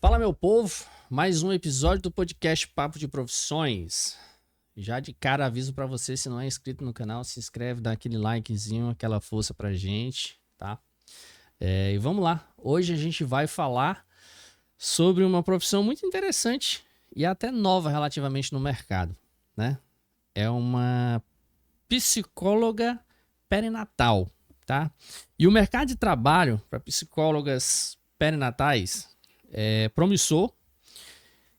Fala, meu povo, mais um episódio do podcast Papo de Profissões. Já de cara aviso pra você, se não é inscrito no canal, se inscreve, dá aquele likezinho, aquela força pra gente, tá? E vamos lá, hoje a gente vai falar sobre uma profissão muito interessante e até nova relativamente no mercado, né? É uma psicóloga perinatal, tá? E o mercado de trabalho para psicólogas perinatais é promissor,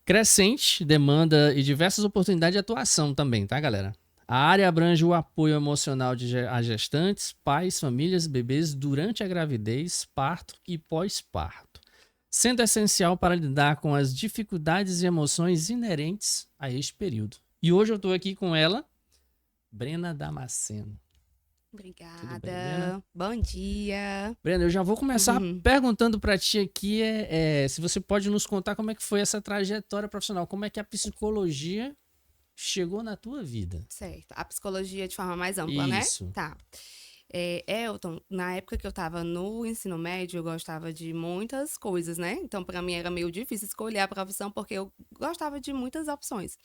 crescente, demanda e diversas oportunidades de atuação também, tá, galera? A área abrange o apoio emocional a gestantes, pais, famílias, bebês durante a gravidez, parto e pós-parto, sendo essencial para lidar com as dificuldades e emoções inerentes a este período. E hoje eu estou aqui com ela, Brena Damasceno. Tudo bem, Brena? Obrigada. Bom dia. Brena, eu já vou começar perguntando para ti aqui se você pode nos contar como é que foi essa trajetória profissional, como é que a psicologia chegou na tua vida. Certo. A psicologia de forma mais ampla, Isso. né? Tá. Elton, na época que eu tava no ensino médio, eu gostava de muitas coisas, né? Então, pra mim era meio difícil escolher a profissão, porque eu gostava de muitas opções.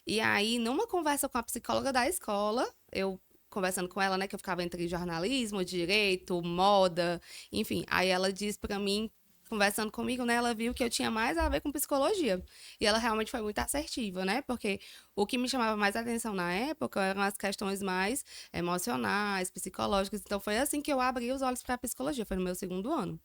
E aí, numa conversa com a psicóloga da escola, eu conversando com ela, né, que eu ficava entre jornalismo, direito, moda, enfim. Aí ela disse pra mim, conversando comigo, né, ela viu que eu tinha mais a ver com psicologia. E ela realmente foi muito assertiva, né? Porque o que me chamava mais atenção na época eram as questões mais emocionais, psicológicas. Então foi assim que eu abri os olhos para a psicologia, foi no meu segundo ano.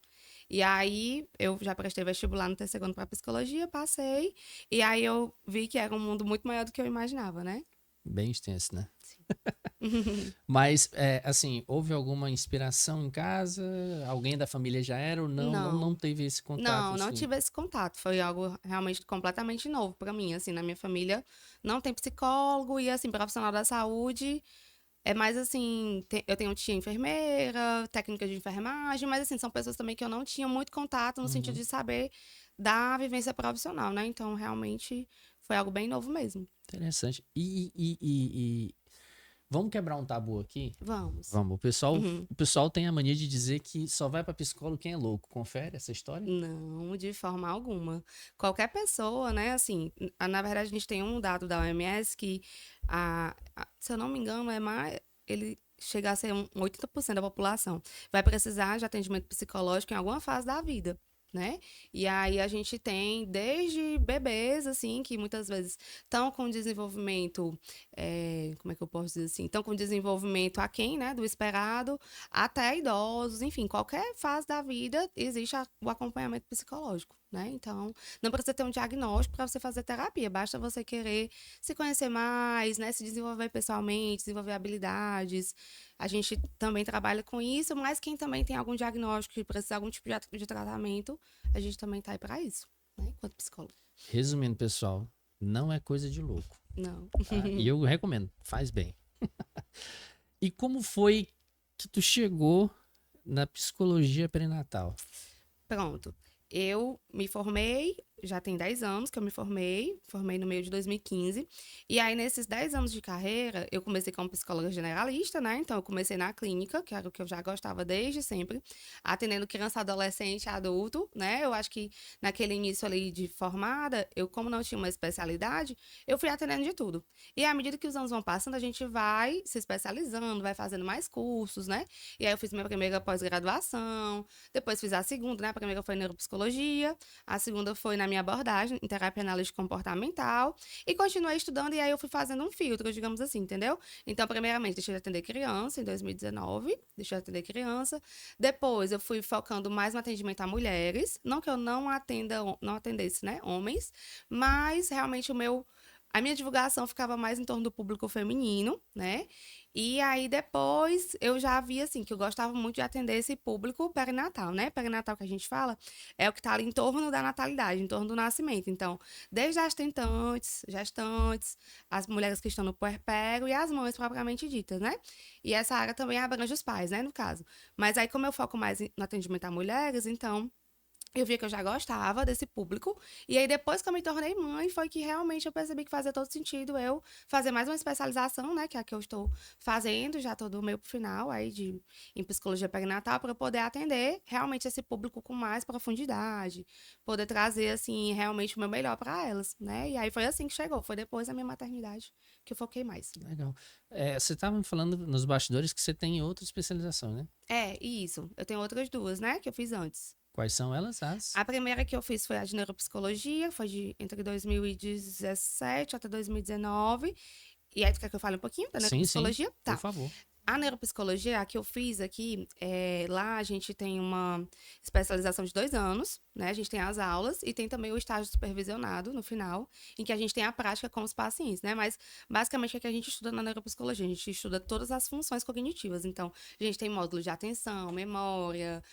E aí eu já prestei vestibular no terceiro ano para psicologia, passei, e aí eu vi que era um mundo muito maior do que eu imaginava, né? Bem extenso, né? Sim. Mas, assim, houve alguma inspiração em casa? Alguém da família já era ou não? Não Não. teve esse contato, Não assim? tive esse contato. Foi algo realmente completamente novo para mim. Assim, na minha família não tem psicólogo e, assim, profissional da saúde é mais assim. Eu tenho tia enfermeira, técnica de enfermagem, mas, assim, são pessoas também que eu não tinha muito contato no sentido Uhum. de saber da vivência profissional, né? Então, realmente foi algo bem novo mesmo. Interessante. E vamos quebrar um tabu aqui? Vamos. Vamos. Uhum. O pessoal tem a mania de dizer que só vai para psicólogo quem é louco. Confere essa história? Não, de forma alguma. Qualquer pessoa, né, assim, na verdade a gente tem um dado da OMS que, se eu não me engano, ele chega a ser 80% da população, vai precisar de atendimento psicológico em alguma fase da vida. Né? E aí a gente tem desde bebês, assim, que muitas vezes estão com desenvolvimento, como é que eu posso dizer assim? Estão com desenvolvimento aquém, né, do esperado, até idosos, enfim, qualquer fase da vida existe o acompanhamento psicológico, né? Então, não precisa ter um diagnóstico para você fazer terapia, basta você querer se conhecer mais, né? Se desenvolver pessoalmente, desenvolver habilidades. A gente também trabalha com isso, mas quem também tem algum diagnóstico e precisa de algum tipo de tratamento, a gente também tá aí para isso, né? Enquanto psicólogo. Resumindo, pessoal, não é coisa de louco, Não. tá? E eu recomendo, faz bem. E como foi que tu chegou na psicologia perinatal? Pronto. Eu me formei, já tem 10 anos que eu me formei no meio de 2015. E aí, nesses 10 anos de carreira, eu comecei como psicóloga generalista, né? Então, eu comecei na clínica, que era o que eu já gostava desde sempre, atendendo criança, adolescente, adulto, né? Eu acho que naquele início ali de formada, eu, como não tinha uma especialidade, eu fui atendendo de tudo. E à medida que os anos vão passando, a gente vai se especializando, vai fazendo mais cursos, né? E aí, eu fiz minha primeira pós-graduação. Depois fiz a segunda, né? A primeira foi em neuropsicologia, a segunda foi na minha abordagem, em terapia analítica comportamental, e continuei estudando, e aí eu fui fazendo um filtro, digamos assim, entendeu? Então, primeiramente, deixei de atender criança, em 2019, deixei de atender criança. Depois, eu fui focando mais no atendimento a mulheres, não que eu não atendesse, né, homens, mas realmente a minha divulgação ficava mais em torno do público feminino, né? E aí depois eu já vi assim que eu gostava muito de atender esse público perinatal, né? Perinatal que a gente fala é o que está ali em torno da natalidade, em torno do nascimento. Então, desde as tentantes, gestantes, as mulheres que estão no puerpério e as mães propriamente ditas, né? E essa área também abrange os pais, né, no caso. Mas aí como eu foco mais no atendimento a mulheres, então Eu vi que eu já gostava desse público. E aí, depois que eu me tornei mãe, foi que realmente eu percebi que fazia todo sentido eu fazer mais uma especialização, né? Que é a que eu estou fazendo, já tô do meio pro final aí em psicologia perinatal, para poder atender realmente esse público com mais profundidade, poder trazer, assim, realmente o meu melhor para elas, né? E aí foi assim que chegou, foi depois da minha maternidade que eu foquei mais. Legal. Você estava me falando nos bastidores que você tem outra especialização, né? É, isso. Eu tenho outras duas, né? Que eu fiz antes. Quais são elas? As? A primeira que eu fiz foi a de neuropsicologia, foi entre 2017 até 2019. E aí, tu quer que eu fale um pouquinho da Sim, sim, neuropsicologia? por Tá. favor. A neuropsicologia, a que eu fiz aqui, lá a gente tem uma especialização de 2 anos, né? A gente tem as aulas e tem também o estágio supervisionado no final, em que a gente tem a prática com os pacientes, né? Mas, basicamente, é que a gente estuda na neuropsicologia. A gente estuda todas as funções cognitivas. Então, a gente tem módulos de atenção, memória,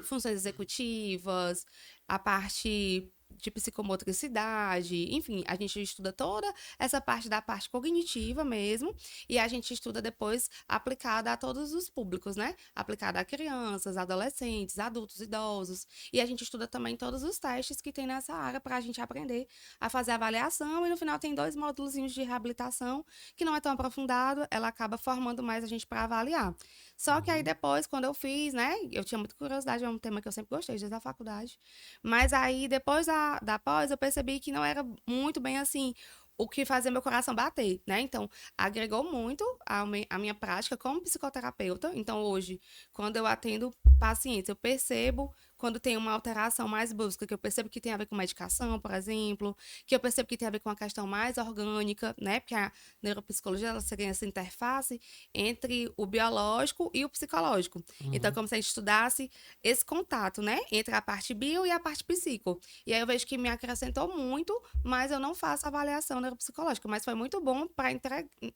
funções executivas, a parte de psicomotricidade, enfim, a gente estuda toda essa parte da parte cognitiva mesmo, e a gente estuda depois aplicada a todos os públicos, né? Aplicada a crianças, adolescentes, adultos, idosos. E a gente estuda também todos os testes que tem nessa área para a gente aprender a fazer avaliação. E no final tem 2 módulos de reabilitação, que não é tão aprofundado, ela acaba formando mais a gente para avaliar. Só que aí depois, quando eu fiz, né? Eu tinha muita curiosidade, é um tema que eu sempre gostei desde a faculdade. Mas aí, depois da pós, eu percebi que não era muito bem assim o que fazia meu coração bater, né? Então, agregou muito a minha prática como psicoterapeuta. Então, hoje, quando eu atendo pacientes, eu percebo quando tem uma alteração mais brusca, que eu percebo que tem a ver com medicação, por exemplo, que eu percebo que tem a ver com uma questão mais orgânica, né? Porque a neuropsicologia, ela seria essa interface entre o biológico e o psicológico. Então, é Uhum. como se a gente estudasse esse contato, né? Entre a parte bio e a parte psico. E aí eu vejo que me acrescentou muito, mas eu não faço avaliação neuropsicológica. Mas foi muito bom para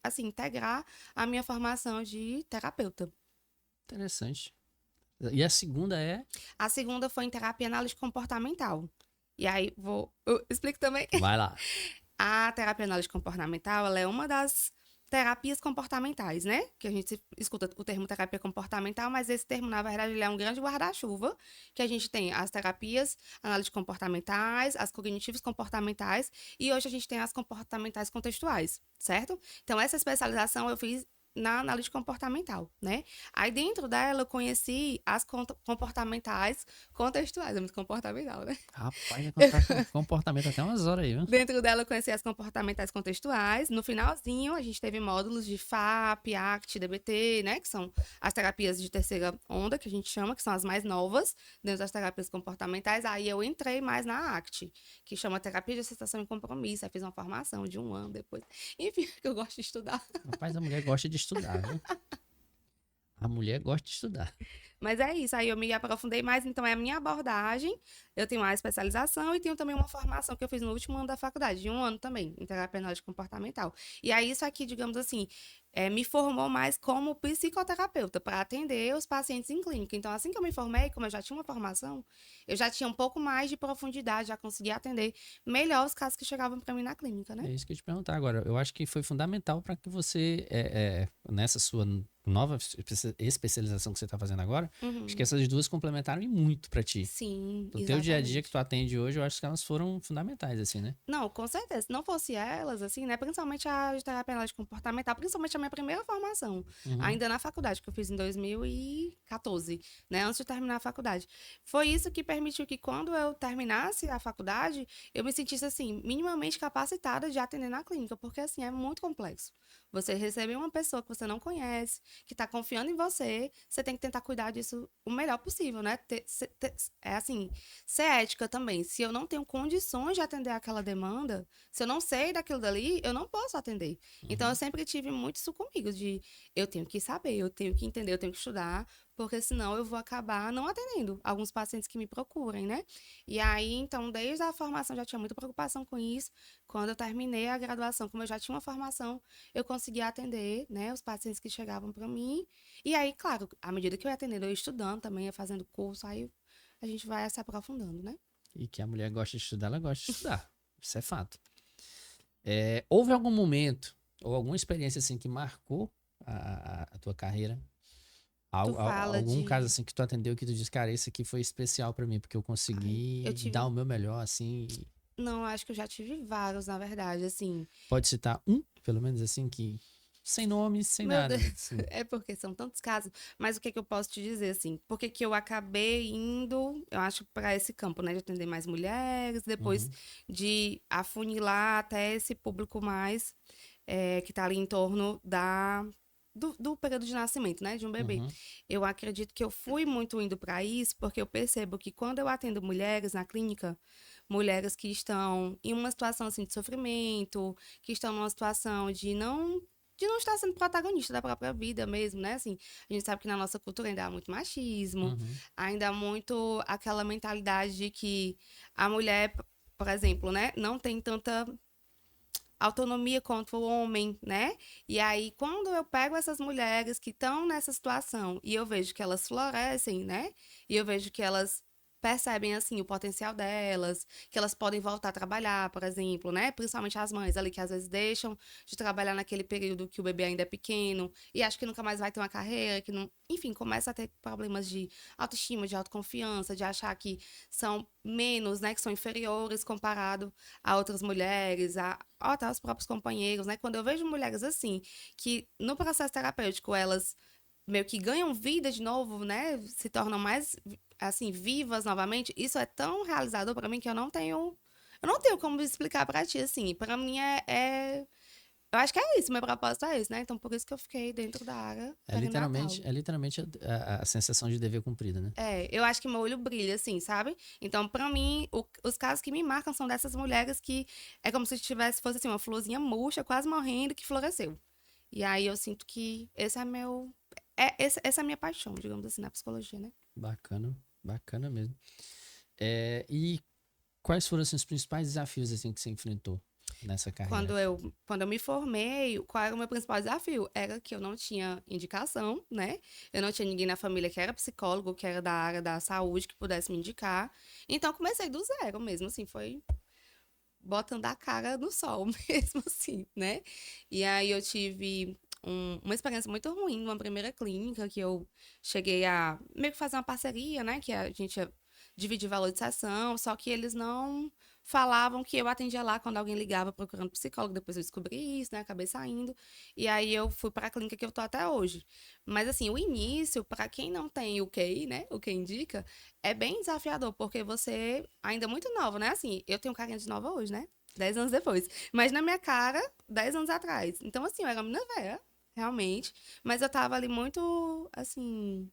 assim, integrar a minha formação de terapeuta. Interessante. E a segunda é? A segunda foi em terapia análise comportamental. E aí eu explico também. Vai lá. A terapia análise comportamental, ela é uma das terapias comportamentais, né? Que a gente escuta o termo terapia comportamental, mas esse termo, na verdade, ele é um grande guarda-chuva, que a gente tem as terapias análise comportamentais, as cognitivas comportamentais, e hoje a gente tem as comportamentais contextuais, certo? Então, essa especialização eu fiz na análise comportamental, né? Aí dentro dela eu conheci as comportamentais contextuais, é muito comportamental, né? Rapaz, vai contar com comportamento até umas horas aí, viu? Dentro dela, eu conheci as comportamentais contextuais. No finalzinho, a gente teve módulos de FAP, ACT, DBT, né? Que são as terapias de terceira onda, que a gente chama, que são as mais novas, dentro das terapias comportamentais. Aí eu entrei mais na ACT, que chama Terapia de Aceitação e Compromisso. Aí fiz uma formação de 1 ano depois. Enfim, que eu gosto de estudar. Rapaz, a mulher gosta de estudar, viu? A mulher gosta de estudar. Mas é isso, aí eu me aprofundei mais, então é a minha abordagem. Eu tenho uma especialização e tenho também uma formação que eu fiz no último ano da faculdade, de 1 ano também, em terapia analítica comportamental. E aí isso aqui, digamos assim, me formou mais como psicoterapeuta, para atender os pacientes em clínica. Então, assim que eu me formei, como eu já tinha uma formação, eu já tinha um pouco mais de profundidade, já conseguia atender melhor os casos que chegavam para mim na clínica, né? É isso que eu ia te perguntar agora. Eu acho que foi fundamental para que você, nessa sua nova especialização que você está fazendo agora, acho que Uhum. essas duas complementaram e muito para ti. Sim, No teu dia a dia que tu exatamente. atende hoje, eu acho que elas foram fundamentais, assim, né? Não, com certeza. Se não fosse elas, assim, né? Principalmente a de terapia analítica comportamental, principalmente a minha primeira formação, Uhum. ainda na faculdade, que eu fiz em 2014, né? Antes de terminar a faculdade. Foi isso que permitiu que quando eu terminasse a faculdade, eu me sentisse, assim, minimamente capacitada de atender na clínica, porque, assim, é muito complexo. Você receber uma pessoa que você não conhece, que está confiando em você, você tem que tentar cuidar disso o melhor possível, né? É assim, ser ética também. Se eu não tenho condições de atender aquela demanda, se eu não sei daquilo dali, eu não posso atender. Então, eu Uhum. sempre tive muito isso comigo, de eu tenho que saber, eu tenho que entender, eu tenho que estudar, porque senão eu vou acabar não atendendo alguns pacientes que me procurem, né? E aí, então, desde a formação já tinha muita preocupação com isso. Quando eu terminei a graduação, como eu já tinha uma formação, eu conseguia atender, né, os pacientes que chegavam para mim. E aí, claro, à medida que eu ia atendendo, eu ia estudando também, ia fazendo curso, aí a gente vai se aprofundando, né? E que a mulher gosta de estudar, ela gosta de estudar. Isso é fato. Houve algum momento ou alguma experiência assim que marcou a tua carreira? Tu fala Algum caso de... assim que tu atendeu que tu disse, cara, esse aqui foi especial pra mim, porque eu Ai, consegui eu tive... dar o meu melhor, assim. Não, acho que eu já tive vários, na verdade, assim. Pode citar um, pelo menos assim, que. Sem nome, sem Meu Deus, nada. Assim. é porque são tantos casos. Mas o que que eu posso te dizer, assim? Por que que eu acabei indo, eu acho, para esse campo, né? De atender mais mulheres, depois Uhum, de afunilar até esse público mais que tá ali em torno do período de nascimento, né? De um bebê. uhum, Eu acredito que eu fui muito indo para isso, porque eu percebo que quando eu atendo mulheres na clínica, mulheres que estão em uma situação assim de sofrimento, que estão numa situação de não estar sendo protagonista da própria vida mesmo, né? Assim, a gente sabe que na nossa cultura ainda há muito machismo, uhum, ainda há muito aquela mentalidade de que a mulher, por exemplo, né, não tem tanta autonomia quanto o homem, né? E aí, quando eu pego essas mulheres que estão nessa situação e eu vejo que elas florescem, né? E eu vejo que elas percebem, assim, o potencial delas, que elas podem voltar a trabalhar, por exemplo, né? Principalmente as mães ali que às vezes deixam de trabalhar naquele período que o bebê ainda é pequeno e acho que nunca mais vai ter uma carreira, que não, enfim, começa a ter problemas de autoestima, de autoconfiança, de achar que são menos, né, que são inferiores comparado a outras mulheres, a até os próprios companheiros, né? Quando eu vejo mulheres assim, que no processo terapêutico elas meio que ganham vida de novo, né? Se tornam mais assim vivas novamente. Isso é tão realizador para mim que eu não tenho como explicar para ti assim. Para mim eu acho que é isso, meu propósito é esse, né? Então por isso que eu fiquei dentro da área perinatal. É literalmente a sensação de dever cumprido, né? Eu acho que meu olho brilha, assim, sabe? Então, pra mim, os casos que me marcam são dessas mulheres que é como se fosse assim, uma florzinha murcha, quase morrendo, que floresceu. E aí eu sinto que esse é meu. Essa é a minha paixão, digamos assim, na psicologia, né? Bacana, bacana mesmo. E quais foram assim, os principais desafios assim, que você enfrentou nessa carreira? Quando eu me formei, qual era o meu principal desafio? Era que eu não tinha indicação, né? Eu não tinha ninguém na família que era psicólogo, que era da área da saúde, que pudesse me indicar. Então, eu comecei do zero mesmo, assim, foi botando a cara no sol mesmo, assim, né? E aí eu tive uma experiência muito ruim numa primeira clínica que eu cheguei a meio que fazer uma parceria, né? Que a gente ia dividir valor de sessão, só que eles não falavam que eu atendia lá quando alguém ligava procurando psicólogo. Depois eu descobri isso, né? Acabei saindo. E aí eu fui para a clínica que eu tô até hoje. Mas assim, o início, para quem não tem o QI, né? O que indica, é bem desafiador, porque você ainda é muito nova, né? Assim, eu tenho carinha de nova hoje, né? 10 anos depois. Mas na minha cara, 10 anos atrás. Então, assim, eu era uma menina velha, realmente. Mas eu tava ali muito, assim,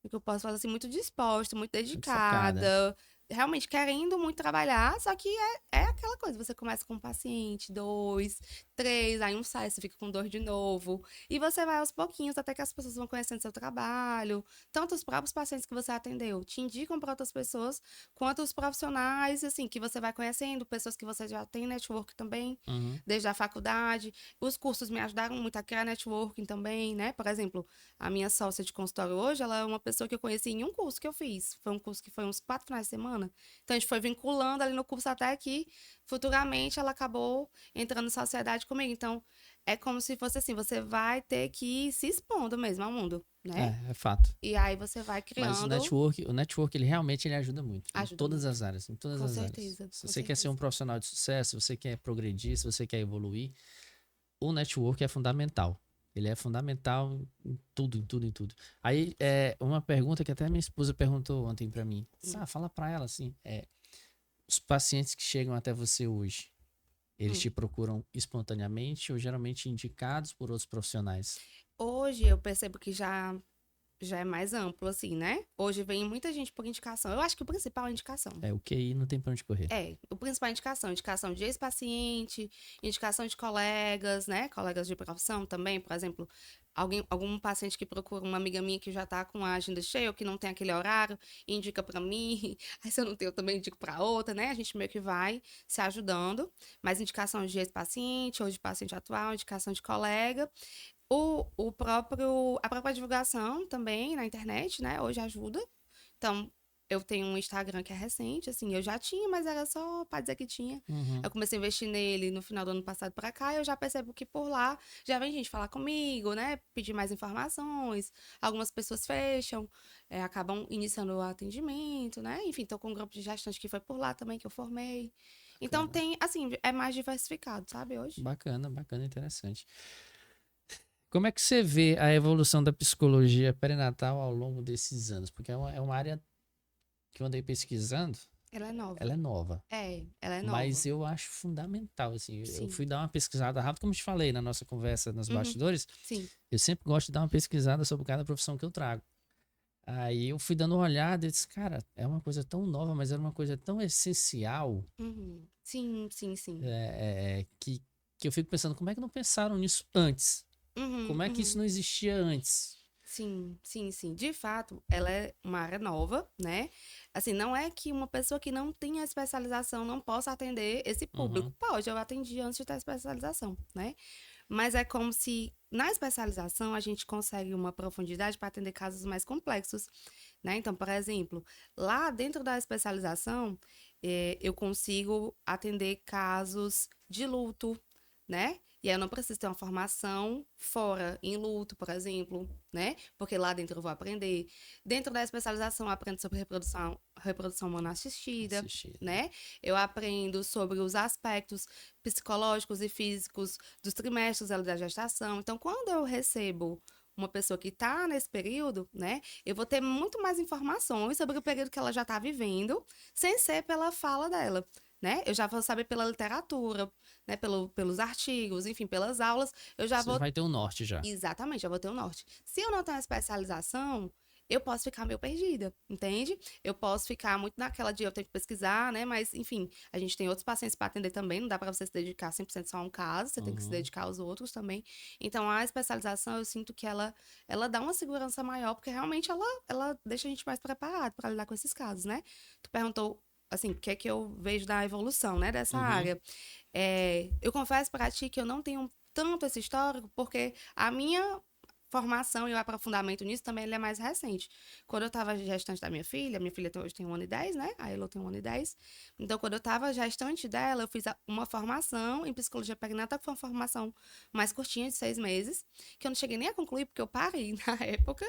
o que eu posso falar assim, muito disposta, muito Muito focada. dedicada, realmente querendo muito trabalhar, só que é aquela coisa, você começa com um paciente, dois, três, aí um sai, você fica com dor de novo, e você vai aos pouquinhos até que as pessoas vão conhecendo seu trabalho, tanto os próprios pacientes que você atendeu te indicam para outras pessoas, quanto os profissionais, assim, que você vai conhecendo, pessoas que você já tem network também, Uhum. desde a faculdade, os cursos me ajudaram muito a criar networking também, né, por exemplo, a minha sócia de consultório hoje, ela é uma pessoa que eu conheci em um curso que eu fiz. Foi um curso que foi uns 4 finais de semana. Então, a gente foi vinculando ali no curso até que, futuramente, ela acabou entrando em sociedade comigo. Então, é como se fosse assim, você vai ter que ir se expondo mesmo ao mundo, né? É fato. E aí você vai Mas criando, o network, ele realmente ele ajuda muito. Em ajuda todas muito. as áreas, em todas Com as áreas. certeza, Se com você quer ser um certeza. profissional de sucesso, se você quer progredir, se você quer evoluir, o network é fundamental. Ele é fundamental em tudo, em tudo, em tudo. Aí, uma pergunta que até minha esposa perguntou ontem pra mim. Fala pra ela assim, os pacientes que chegam até você hoje, eles Hum. te procuram espontaneamente ou geralmente indicados por outros profissionais? Hoje eu percebo que já é mais amplo, assim, né? Hoje vem muita gente por indicação. Eu acho que o principal é a indicação. O QI não tem pra onde correr. O principal é indicação de ex-paciente, indicação de colegas, né? Colegas de profissão também, por exemplo, algum paciente que procura uma amiga minha que já tá com a agenda cheia ou que não tem aquele horário, indica para mim, aí se eu não tenho, eu também indico para outra, né? A gente meio que vai se ajudando, mas indicação de ex-paciente ou de paciente atual, indicação de colega. A própria divulgação também na internet, né? Hoje ajuda. Então, eu tenho um Instagram que é recente, assim, eu já tinha, mas era só pra dizer que tinha. Uhum. Eu comecei a investir nele no final do ano passado pra cá, e eu já percebo que por lá já vem gente falar comigo, né? Pedir mais informações. Algumas pessoas fecham, acabam iniciando o atendimento, né? Enfim, tô com um grupo de gestantes que foi por lá também, que eu formei. Então Bacana, tem, assim, é mais diversificado, sabe, hoje? bacana, bacana, interessante. Como é que você vê a evolução da psicologia perinatal ao longo desses anos? Porque é uma área que eu andei pesquisando, Ela é nova. ela é nova. Ela é nova. Mas eu acho fundamental, assim. Eu Sim. fui dar uma pesquisada rápida, como eu te falei na nossa conversa nos Uhum. bastidores. Sim. Eu sempre gosto de dar uma pesquisada sobre cada profissão que eu trago. Aí eu fui dando uma olhada e disse, cara, é uma coisa tão nova, mas era uma coisa tão essencial Uhum. Sim, sim, sim. que eu fico pensando, como é que não pensaram nisso antes? Uhum, Como é que isso uhum. não existia antes? Sim, sim, sim. De fato, ela é uma área nova, né? Assim, não é que uma pessoa que não tenha especialização não possa atender esse público. Uhum, Pode, eu atendi antes de ter especialização, né? Mas é como se na especialização a gente consegue uma profundidade para atender casos mais complexos, né? Então, por exemplo, lá dentro da especialização, eu consigo atender casos de luto, né? E aí eu não preciso ter uma formação fora, em luto, por exemplo, né? Porque lá dentro eu vou aprender. Dentro da especialização, eu aprendo sobre reprodução humana assistida, assisti. né? Eu aprendo sobre os aspectos psicológicos e físicos dos trimestres ali da gestação. Então, quando eu recebo uma pessoa que está nesse período, né, eu vou ter muito mais informações sobre o período que ela já está vivendo, sem ser pela fala dela, né? Eu já vou saber pela literatura, né, pelos artigos, enfim, pelas aulas, eu já Você vou. vai ter um norte já. Exatamente, já vou ter um norte. Se eu não tenho uma especialização, eu posso ficar meio perdida, entende? Eu posso ficar muito naquela de eu tenho que pesquisar, né? Mas, enfim, a gente tem outros pacientes para atender também, não dá para você se dedicar 100% só a um caso, você tem que se Uhum, dedicar aos outros também. Então, a especialização, eu sinto que ela dá uma segurança maior, porque realmente ela deixa a gente mais preparado para lidar com esses casos, né? Tu perguntou, assim, o que é que eu vejo da evolução, né, dessa uhum. área. Eu confesso para ti que eu não tenho tanto esse histórico, porque a minha formação e o aprofundamento nisso também ele é mais recente. Quando eu estava gestante da minha filha hoje tem 1 ano e 10, né? A Elo tem 1 ano e 10. Então, quando eu estava gestante dela, eu fiz uma formação em psicologia perinatal, que foi uma formação mais curtinha, de 6 meses, que eu não cheguei nem a concluir, porque eu parei na época.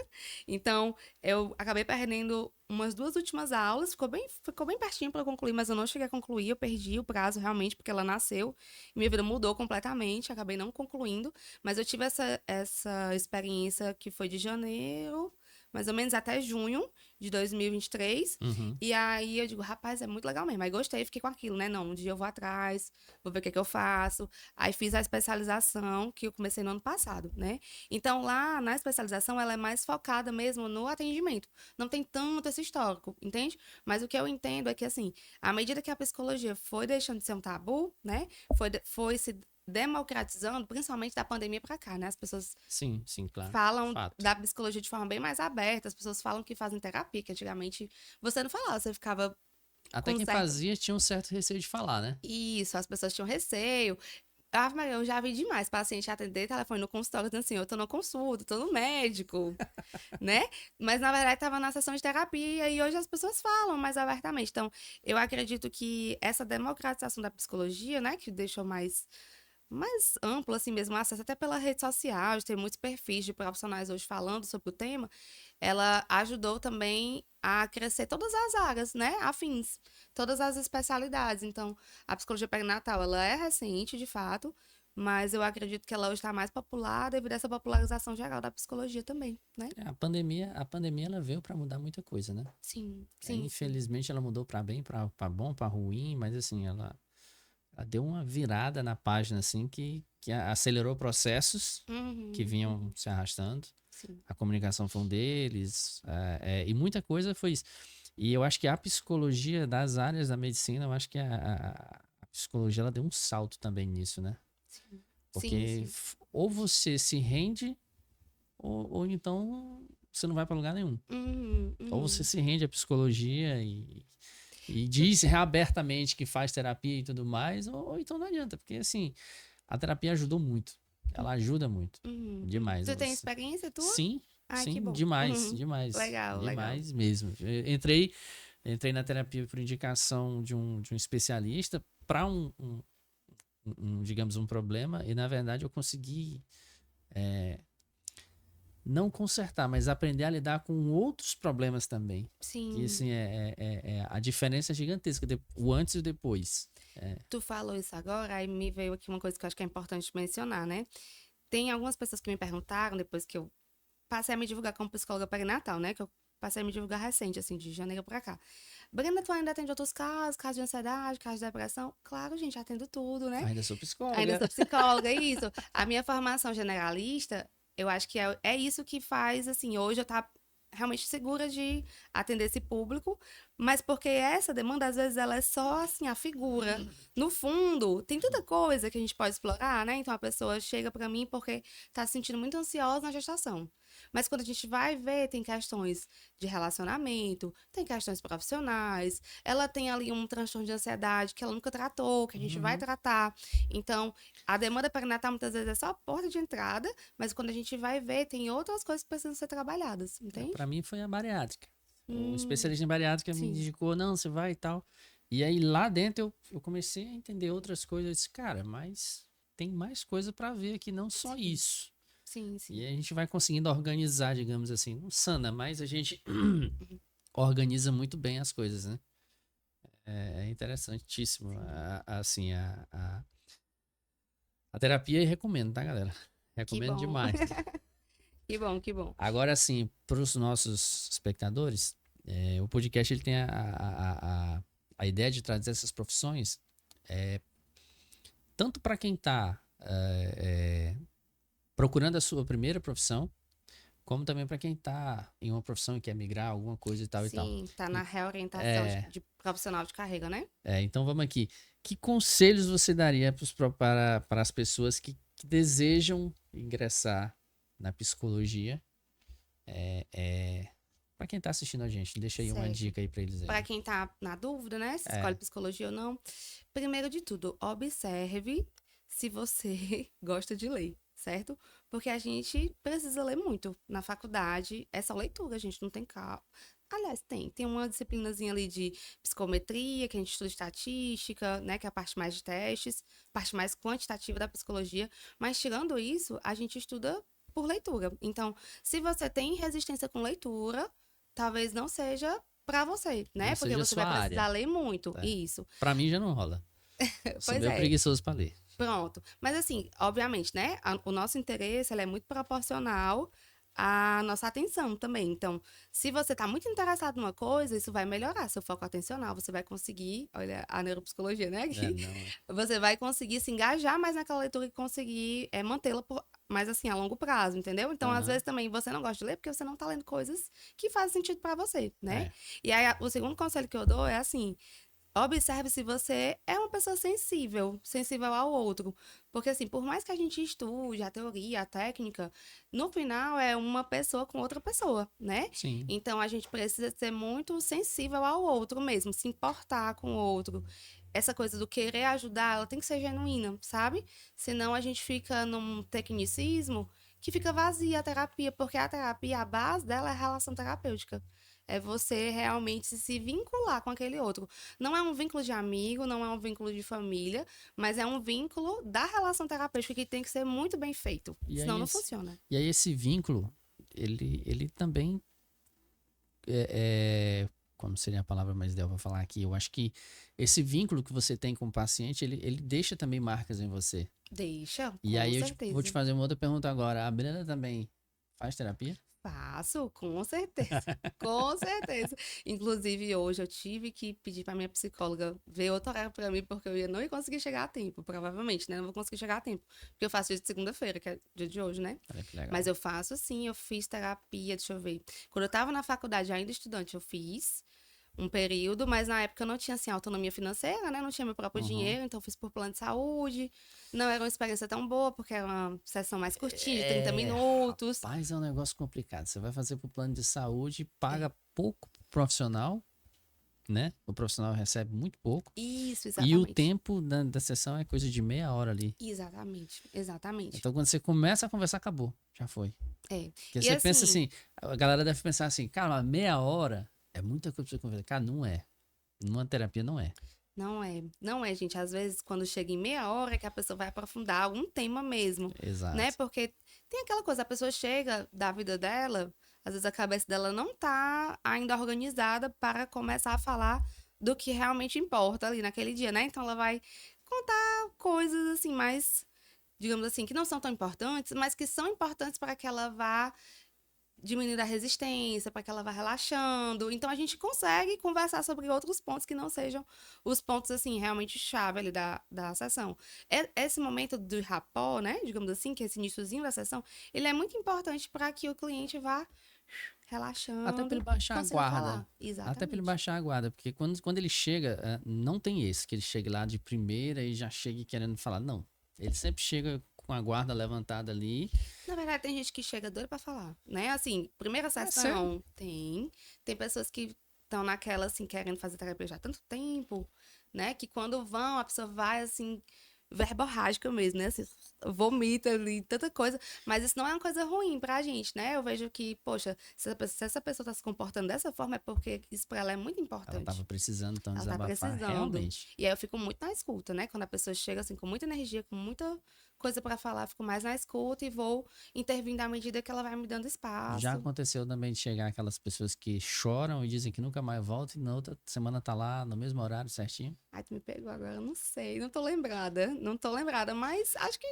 Então, eu acabei perdendo umas 2 últimas aulas, ficou bem pertinho para eu concluir, mas eu não cheguei a concluir, eu perdi o prazo realmente, porque ela nasceu, e minha vida mudou completamente, acabei não concluindo, mas eu tive essa experiência que foi de janeiro, mais ou menos até junho de 2023. Uhum. E aí eu digo, rapaz, é muito legal mesmo. Aí gostei, fiquei com aquilo, né? Não, um dia eu vou atrás, vou ver o que é que eu faço. Aí fiz a especialização que eu comecei no ano passado, né? Então lá na especialização ela é mais focada mesmo no atendimento. Não tem tanto esse histórico, entende? Mas o que eu entendo é que assim, à medida que a psicologia foi deixando de ser um tabu, né? Foi se democratizando, principalmente da pandemia para cá, né? As pessoas Sim, sim, claro. falam Fato. da psicologia de forma bem mais aberta, as pessoas falam que fazem terapia, que antigamente você não falava, você ficava Até com quem certo. fazia tinha um certo receio de falar, né? Isso, as pessoas tinham receio. Ah, Maria, eu já vi demais paciente atender telefone no consultório dizendo assim, eu tô no consulta, tô no médico, né? Mas na verdade tava na sessão de terapia e hoje as pessoas falam mais abertamente. Então, eu acredito que essa democratização da psicologia, né, que deixou mais amplo, assim mesmo, acesso até pela rede social, tem muitos perfis de profissionais hoje falando sobre o tema, ela ajudou também a crescer todas as áreas, né, afins, todas as especialidades. Então, a psicologia perinatal, ela é recente, de fato, mas eu acredito que ela hoje está mais popular devido a essa popularização geral da psicologia também, né? A pandemia ela veio para mudar muita coisa, né? Sim, sim, sim. Infelizmente ela mudou para bem, para bom, para ruim, mas assim, ela deu uma virada na página assim que acelerou processos que Uhum, vinham uhum, se arrastando. sim. A comunicação foi um deles, e muita coisa foi isso. E eu acho que a psicologia das áreas da medicina, eu acho que a psicologia ela deu um salto também nisso, né? Sim, sim, Porque sim. ou você se rende, ou então você não vai para lugar nenhum. Uhum, Ou você uhum. se rende à psicologia e diz abertamente que faz terapia e tudo mais, ou então não adianta, porque assim, a terapia ajudou muito. Ela ajuda muito. Uhum, uhum. Demais. Tu tem experiência tua? Sim, Ai, que sim, bom. demais, Uhum. demais. Legal, legal. Demais mesmo. Eu entrei. Entrei na terapia por indicação de um especialista para digamos, um problema. E, na verdade, eu consegui não consertar, mas aprender a lidar com outros problemas também. Sim. E, assim, a diferença é gigantesca, o antes e o depois. Tu falou isso agora, aí me veio aqui uma coisa que eu acho que é importante mencionar, né? Tem algumas pessoas que me perguntaram, depois que eu passei a me divulgar como psicóloga perinatal, né? Que eu passei a me divulgar recente, assim, de janeiro pra cá. Brenda, tu ainda atende outros casos de ansiedade, casos de depressão? Claro, gente, atendo tudo, né? Ainda sou psicóloga. Ainda sou psicóloga, é isso. A minha formação generalista, eu acho que é isso que faz, assim, hoje eu tá realmente segura de atender esse público, mas porque essa demanda, às vezes, ela é só, assim, a figura. No fundo, tem tanta coisa que a gente pode explorar, né? Então, a pessoa chega pra mim porque tá se sentindo muito ansiosa na gestação. Mas quando a gente vai ver, tem questões de relacionamento, tem questões profissionais, ela tem ali um transtorno de ansiedade que ela nunca tratou, que a gente vai tratar. Então, a demanda perinatal muitas vezes é só a porta de entrada, mas quando a gente vai ver, tem outras coisas que precisam ser trabalhadas, entende? Para mim foi a bariátrica. O especialista em bariátrica me sim. indicou, não, você vai e tal. E aí lá dentro eu comecei a entender outras coisas. Eu disse, cara, mas tem mais coisa para ver aqui, não só isso. Sim, sim. E a gente vai conseguindo organizar, digamos assim, não sana, mas a gente organiza muito bem as coisas, né? É interessantíssimo. Assim, a terapia eu recomendo, tá, galera? Recomendo bom. demais. Que bom, que bom. Agora, assim, para os nossos espectadores, o podcast ele tem a ideia de trazer essas profissões tanto para quem está procurando a sua primeira profissão, como também para quem está em uma profissão e quer migrar, alguma coisa e tal e tal. Sim, tá na reorientação de profissional de carreira, né? Então vamos aqui. Que conselhos você daria para as pessoas que desejam ingressar na psicologia? Para quem está assistindo a gente, deixa aí uma Certo. dica aí para eles aí. Para quem tá na dúvida, né? Se escolhe psicologia ou não. Primeiro de tudo, observe se você gosta de ler, certo? Porque a gente precisa ler muito. Na faculdade, é só leitura, a gente não tem carro. Aliás, tem uma disciplinazinha ali de psicometria, que a gente estuda estatística, né? Que é a parte mais de testes, parte mais quantitativa da psicologia. Mas tirando isso, a gente estuda por leitura. Então, se você tem resistência com leitura, talvez não seja pra você, né? Não Porque seja você sua vai precisar área. ler muito. É. Isso. Para mim já não rola. Eu sou Pois meio é. preguiçoso para ler. Pronto. Mas assim, obviamente, né? O nosso interesse, ele é muito proporcional à nossa atenção também. Então, se você tá muito interessado numa coisa, isso vai melhorar seu foco atencional. Você vai conseguir, olha a neuropsicologia, né? Você vai conseguir se engajar mais naquela leitura e conseguir mantê-la mais assim, a longo prazo, entendeu? Então, às vezes também você não gosta de ler porque você não tá lendo coisas que fazem sentido pra você, né? E aí, o segundo conselho que eu dou é assim: observe se você é uma pessoa sensível ao outro. Porque, assim, por mais que a gente estude a teoria, a técnica, no final é uma pessoa com outra pessoa, né? Sim. Então, a gente precisa ser muito sensível ao outro mesmo, se importar com o outro. Essa coisa do querer ajudar, ela tem que ser genuína, sabe? Senão a gente fica num tecnicismo que fica vazia a terapia, porque a terapia, a base dela é a relação terapêutica. É você realmente se vincular com aquele outro. Não é um vínculo de amigo, não é um vínculo de família, mas é um vínculo da relação terapêutica que tem que ser muito bem feito. Senão não funciona. E aí esse vínculo, ele também como seria a palavra mais ideal para falar aqui? Eu acho que esse vínculo que você tem com o paciente, ele deixa também marcas em você. Deixa, e com aí certeza. eu vou te fazer uma outra pergunta agora. A Brenda também faz terapia? Faço, com certeza. Com certeza. Inclusive, hoje eu tive que pedir pra minha psicóloga ver outro horário pra mim, porque eu não ia conseguir chegar a tempo, provavelmente, né? Não vou conseguir chegar a tempo. Porque eu faço dia de segunda-feira, que é dia de hoje, né? Olha que legal. Mas eu faço sim, eu fiz terapia, deixa eu ver. Quando eu tava na faculdade, ainda estudante, eu fiz um período, mas na época eu não tinha, assim, autonomia financeira, né? Não tinha meu próprio dinheiro, então eu fiz por plano de saúde. Não era uma experiência tão boa, porque era uma sessão mais curtinha, 30 minutos. Rapaz, é um negócio complicado. Você vai fazer pro plano de saúde, paga pouco pro profissional, né? O profissional recebe muito pouco. Isso, exatamente. E o tempo da sessão é coisa de meia hora ali. Exatamente, exatamente. Então, quando você começa a conversar, acabou. Já foi. Porque E você assim, pensa assim, a galera deve pensar assim, cara, meia hora É muita coisa pra você conversar. Cara, não é. Numa terapia não é. Não é, gente. Às vezes, quando chega em meia hora, é que a pessoa vai aprofundar algum tema mesmo, né? Exato. Porque tem aquela coisa, a pessoa chega da vida dela, às vezes a cabeça dela não tá ainda organizada para começar a falar do que realmente importa ali naquele dia, né? Então, ela vai contar coisas assim, mais, digamos assim, que não são tão importantes, mas que são importantes para que ela vá diminuindo a resistência, para que ela vá relaxando. Então a gente consegue conversar sobre outros pontos que não sejam os pontos, assim, realmente chave ali da sessão. Esse momento do rapport, né, digamos assim, que é esse iniciozinho da sessão, ele é muito importante para que o cliente vá Até pra relaxando ele e baixar a consiga guarda. falar. Até pra ele Exatamente. baixar a guarda. Porque quando ele chega, não tem esse, que ele chega lá de primeira e já chega querendo falar. Não. Ele sempre chega com a guarda levantada ali. Na verdade, tem gente que chega doida para falar, né? Assim, primeira É sério? sessão, tem pessoas que estão naquela, assim, querendo fazer terapia já há tanto tempo, né? Que quando vão, a pessoa vai, assim, verborrágica mesmo, né? Assim, vomita ali, tanta coisa. Mas isso não é uma coisa ruim pra gente, né? Eu vejo que, poxa, se essa pessoa tá se comportando dessa forma, é porque isso pra ela é muito Ela tava importante. precisando então Ela tá desabafar precisando. realmente. E aí eu fico muito na escuta, né? Quando a pessoa chega assim com muita energia, com muita coisa pra falar, eu fico mais na escuta e vou intervindo à medida que ela vai me dando Já espaço. aconteceu também de chegar aquelas pessoas que choram e dizem que nunca mais voltam e na outra semana tá lá no mesmo horário certinho. Ai, tu me pegou agora, eu não sei, não tô lembrada, mas acho que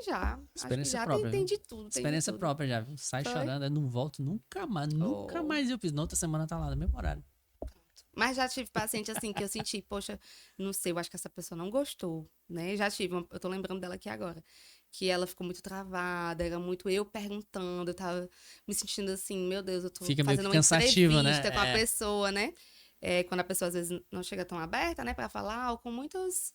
Experiência já, própria, tem viu? de tudo, tem de Experiência tudo. própria já, viu? Sai Foi? chorando, aí não volto nunca Oh. mais eu piso. Na outra semana tá lá no mesmo horário. Mas já tive paciente assim que eu senti, poxa, não sei, eu acho que essa pessoa não gostou, né? Já tive, eu tô lembrando dela aqui agora, que ela ficou muito travada, era muito eu perguntando, eu tava me sentindo assim, meu Deus, eu tô Fica meio que fazendo uma cansativo, né? entrevista com a pessoa, né? É, quando a pessoa às vezes não chega tão aberta, né, pra falar, ou com muitas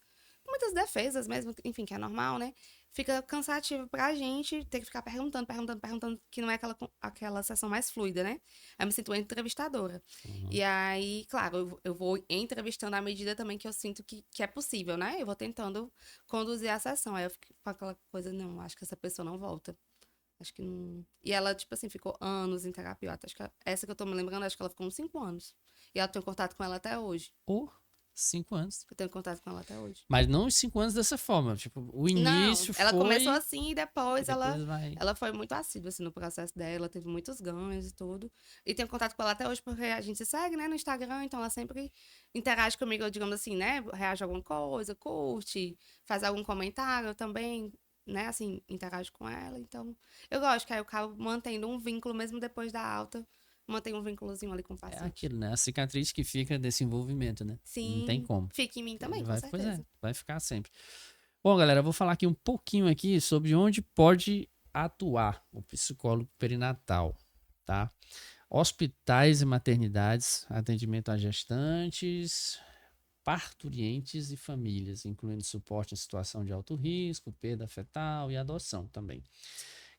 defesas mesmo, enfim, que é normal, né? Fica cansativo pra gente ter que ficar perguntando, que não é aquela sessão mais fluida, né? Aí eu me sinto uma entrevistadora. Uhum. E aí, claro, eu vou entrevistando à medida também que eu sinto que é possível, né? Eu vou tentando conduzir a sessão. Aí eu fico com aquela coisa, não, acho que essa pessoa não volta. Acho que não. E ela, tipo assim, ficou anos em terapia. Acho que essa que eu tô me lembrando, acho que ela ficou uns 5 anos. E eu tenho contato com ela até hoje. Ou 5 anos. Eu tenho contato com ela até hoje. Mas não os 5 anos dessa forma. Tipo, o Não, início ela começou foi assim e e depois depois vai. ela foi muito assídua assim, no processo dela, teve muitos ganhos e tudo. E tenho contato com ela até hoje porque a gente se segue, né, no Instagram, então ela sempre interage comigo, digamos assim, né, reage a alguma coisa, curte, faz algum comentário também, né, assim, interage com ela. Então, eu gosto que aí eu acabo mantendo um vínculo mesmo depois da alta, mantenho um vínculozinho ali com o É paciente. aquilo, né? A cicatriz que fica desse envolvimento, né? Não tem Sim, como. fica em mim Ele também, com vai, pois é, certeza. vai ficar sempre. Bom, galera, eu vou falar aqui um pouquinho aqui sobre onde pode atuar o psicólogo perinatal, tá? Hospitais e maternidades, atendimento a gestantes, parturientes e famílias, incluindo suporte em situação de alto risco, perda fetal e adoção também.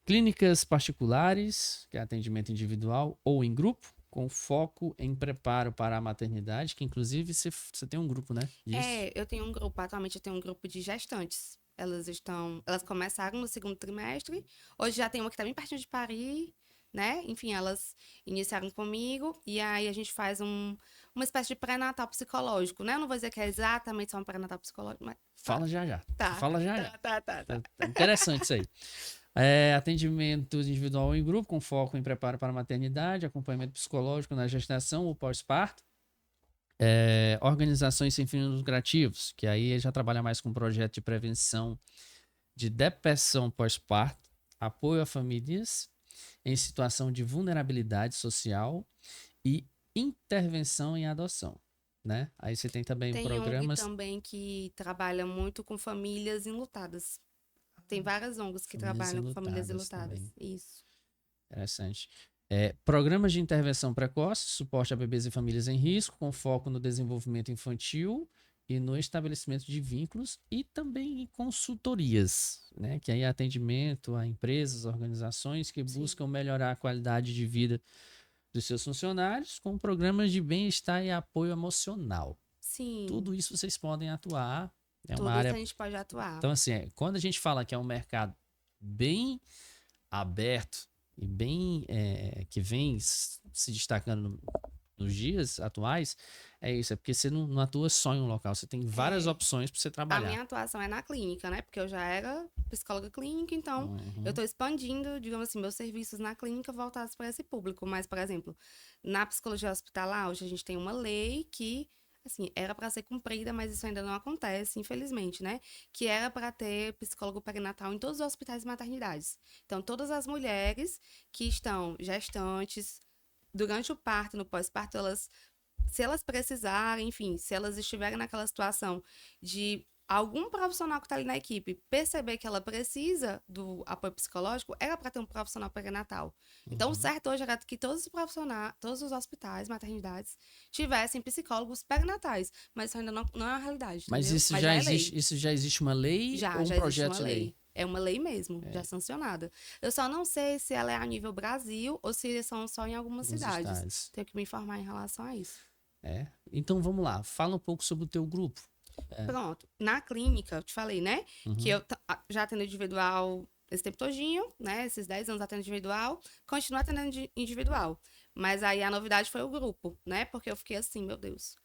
Clínicas particulares, que é atendimento individual ou em grupo, com foco em preparo para a maternidade, que inclusive você tem um grupo, né? Disso. Eu tenho um grupo, atualmente eu tenho um grupo de gestantes. Elas começaram no segundo trimestre. Hoje já tem uma que tá bem pertinho de parir, né? Enfim, elas iniciaram comigo e aí a gente faz uma espécie de pré-natal psicológico, né? Eu não vou dizer que é exatamente só um pré-natal psicológico, mas Fala já já. tá, Fala já já. tá. Tá interessante isso aí. Atendimento individual ou em grupo, com foco em preparo para a maternidade, acompanhamento psicológico na gestação ou pós-parto. Organizações sem fins lucrativos, que aí já trabalha mais com projeto de prevenção de depressão pós-parto, apoio a famílias em situação de vulnerabilidade social e intervenção em adoção, né? Aí você tem também Tem ONG programas também que trabalha muito com famílias enlutadas. Tem várias ONGs que famílias trabalham com famílias enlutadas enlutadas. também. Isso. Interessante. Programas de intervenção precoce, suporte a bebês e famílias em risco, com foco no desenvolvimento infantil e no estabelecimento de vínculos e também em consultorias, né? Que aí é atendimento a empresas, organizações que Sim. buscam melhorar a qualidade de vida dos seus funcionários com programas de bem-estar e apoio emocional. Sim. Tudo isso vocês podem atuar. É uma Tudo isso a área. gente pode atuar. Então, assim, quando a gente fala que é um mercado bem aberto e bem que vem se destacando nos dias atuais, é isso. É porque você não atua só em um local. Você tem várias opções para você A trabalhar. minha atuação é na clínica, né? Porque eu já era psicóloga clínica, então eu Uhum. tô expandindo, digamos assim, meus serviços na clínica voltados para esse público. Mas, por exemplo, na psicologia hospitalar, hoje a gente tem uma lei que, assim, era para ser cumprida, mas isso ainda não acontece, infelizmente, né? Que era para ter psicólogo perinatal em todos os hospitais e maternidades. Então, todas as mulheres que estão gestantes, durante o parto, no pós-parto, se elas precisarem, enfim, se elas estiverem naquela situação de algum profissional que está ali na equipe perceber que ela precisa do apoio psicológico, era para ter um profissional perinatal. Então, o Uhum. certo hoje era que todos os profissionais, todos os hospitais, maternidades, tivessem psicólogos perinatais. Mas isso ainda não é a realidade, Mas entendeu? Mas já é lei. isso já existe uma lei ou um Já existe projeto uma de lei? lei. É uma lei mesmo, já sancionada. Eu só não sei se ela é a nível Brasil ou se são só em algumas Alguns cidades. estados. Tenho que me informar em relação a isso. É. Então vamos lá. Fala um pouco sobre o teu grupo. Pronto. Na clínica, eu te falei, né? Que Uhum. eu já atendo individual esse tempo todinho, né? Esses 10 anos atendo individual. Continuo atendendo individual. Mas aí a novidade foi o grupo, né? Porque eu fiquei assim, meu Deus.